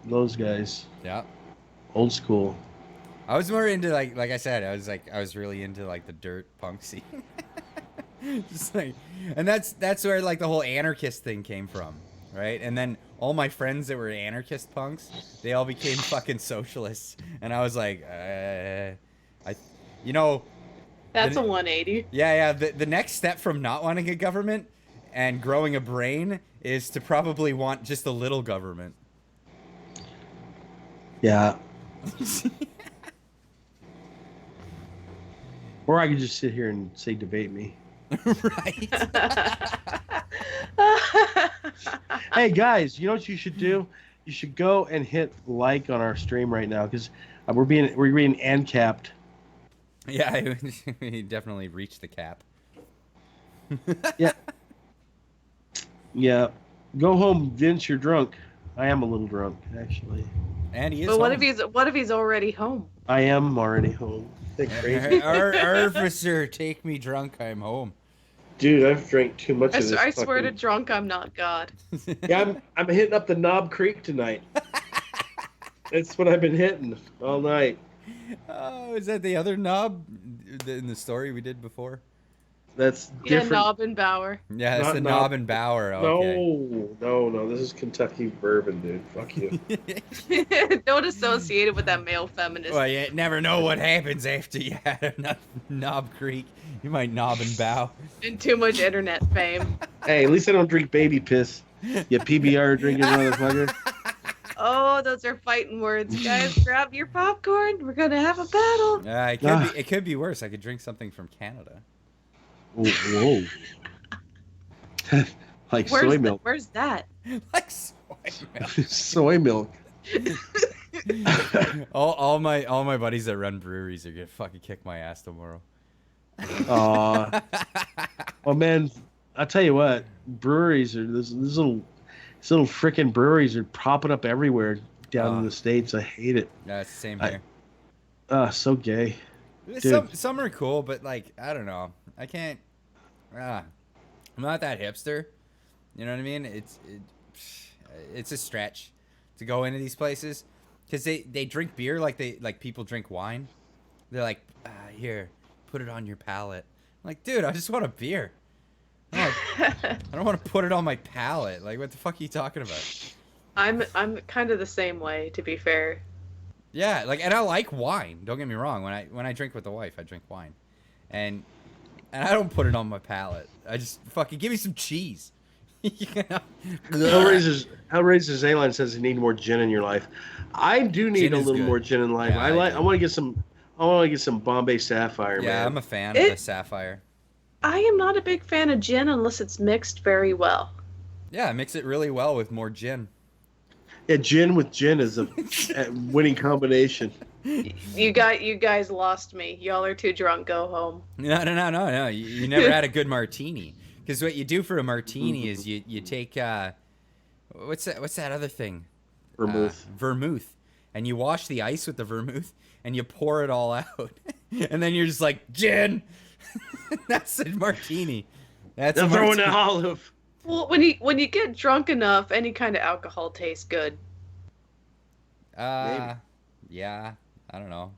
Those guys, Yeah. old school. I was more into like I said, I was really into like the dirt punk scene. Just like, and that's where like the whole anarchist thing came from, right? And then all my friends that were anarchist punks, they all became fucking socialists, and I was like, you know, That's a 180. yeah. The next step from not wanting a government and growing a brain is to probably want just a little government. Yeah. Or I could just sit here and say debate me. Right. Hey guys, you know what you should do? You should go and hit like on our stream right now because we're being ancapped. Yeah, we definitely reached the cap. Yeah. Yeah. Go home, Vince. You're drunk. I am a little drunk, actually. And he is. But what home. if he's already home? I am already home. That's crazy. Officer, take me drunk. I'm home. Dude, I've drank too much of this. I swear to drunk, I'm not God. Yeah, I'm hitting up the Knob Creek tonight. That's what I've been hitting all night. Oh, is that the other knob in the story we did before? That's Yeah, different. Knob and Bower. Yeah, it's Not the Knob. knob and Bower. Okay. No. This is Kentucky bourbon, dude. Fuck you. Don't associate it with that male feminist. Well, you never know what happens after you had enough Knob Creek. You might knob and bow. And too much internet fame. Hey, at least I don't drink baby piss. You PBR drinking motherfucker. Oh, those are fighting words. Guys, grab your popcorn. We're gonna have a battle. It could be worse. I could drink something from Canada. Whoa. Like soy milk. Where's that? Like soy milk. Soy milk. all my buddies that run breweries are gonna fucking kick my ass tomorrow. Aw. Oh man, I'll tell you what, breweries are these little freaking breweries are popping up everywhere down in the States. I hate it. Yeah, it's the same here. So gay. Some are cool, but like I don't know. I can't. I'm not that hipster. You know what I mean? It's a stretch to go into these places because they drink beer like people drink wine. They're like, here, put it on your palate. I'm like, dude, I just want a beer. I don't want to put it on my palate. Like, what the fuck are you talking about? I'm kind of the same way, to be fair. Yeah, like, and I like wine. Don't get me wrong. When I drink with the wife, I drink wine, and I don't put it on my palate. I just fucking give me some cheese. You know? Hellraiser Zayline says you need more gin in your life. I do need Gin a is little good. more gin in life. Yeah, I want to get some. I want to get some Bombay Sapphire, man. Yeah, I'm a fan of the Sapphire. I am not a big fan of gin unless it's mixed very well. Yeah, mix it really well with more gin. Yeah, gin with gin is a winning combination. You guys lost me. Y'all are too drunk. Go home. No. You never had a good martini. Because what you do for a martini is you take what's that other thing? Vermouth. Vermouth, and you wash the ice with the vermouth, and you pour it all out, and then you're just like gin. That's a martini. That's They're a throwing martini. an olive. Well, when you get drunk enough, any kind of alcohol tastes good. Yeah, I don't know.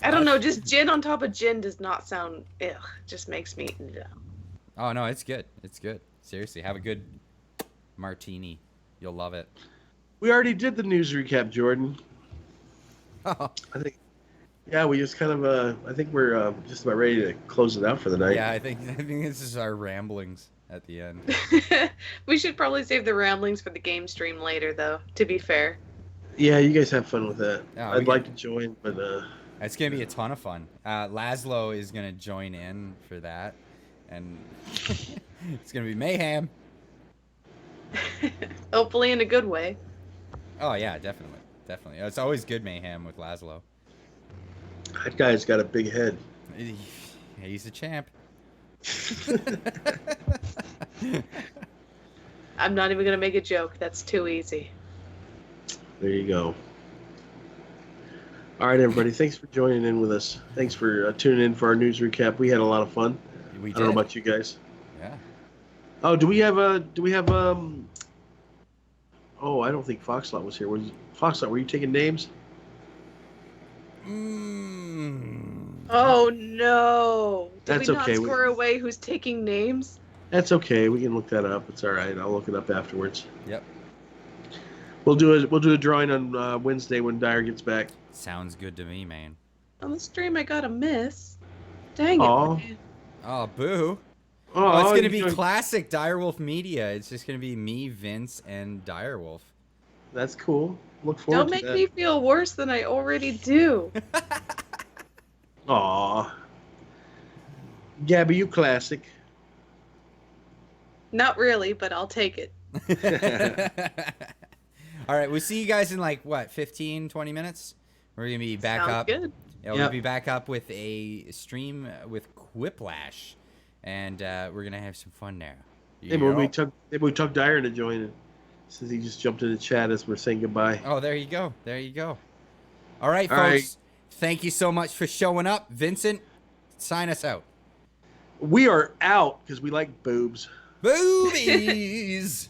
I don't know. Just gin on top of gin does not sound. Ugh, just makes me. Ugh. Oh no, it's good. It's good. Seriously, have a good martini. You'll love it. We already did the news recap, Jordan. Oh. I think. Yeah, we just kind of. I think we're just about ready to close it out for the night. Yeah, I think this is our ramblings at the end. We should probably save the ramblings for the game stream later, though. To be fair. Yeah, you guys have fun with that. Yeah, I'd like to join, but. It's gonna be a ton of fun. Laszlo is gonna join in for that, and it's gonna be mayhem. Hopefully in a good way. Oh yeah, definitely. It's always good mayhem with Laszlo. That guy's got a big head. He's a champ. I'm not even gonna make a joke. That's too easy. There you go. All right, everybody. Thanks for joining in with us. Thanks for tuning in for our news recap. We had a lot of fun. We did. I don't know about you guys. Yeah. Oh, do we have Oh, I don't think Foxlot was here. Foxlot, were you taking names? Oh no! Did That's we not okay. score away who's taking names? That's okay. We can look that up. It's all right. I'll look it up afterwards. Yep. We'll do a drawing on Wednesday when Dyer gets back. Sounds good to me, man. On the stream, I got a miss. Dang Aw. it! Man. Oh, boo. Oh, Oh, it's going to you be doing- classic Direwolf Media. It's just going to be me, Vince, and Direwolf. That's cool. Look forward Don't to make that. me feel worse than I already do. Aw. Gabby, you classic. Not really, but I'll take it. All right, we'll see you guys in like, what, 15, 20 minutes? We're going to be back Sounds up. good. Yeah, we'll Yep. be back up with a stream with Quiplash. And we're going to have some fun there. Maybe we took Dyer into joining, since he just jumped in the chat as we're saying goodbye. Oh, there you go. There you go. All right, All folks. right. Thank you so much for showing up. Vincent, sign us out. We are out because we like boobs. Boobies!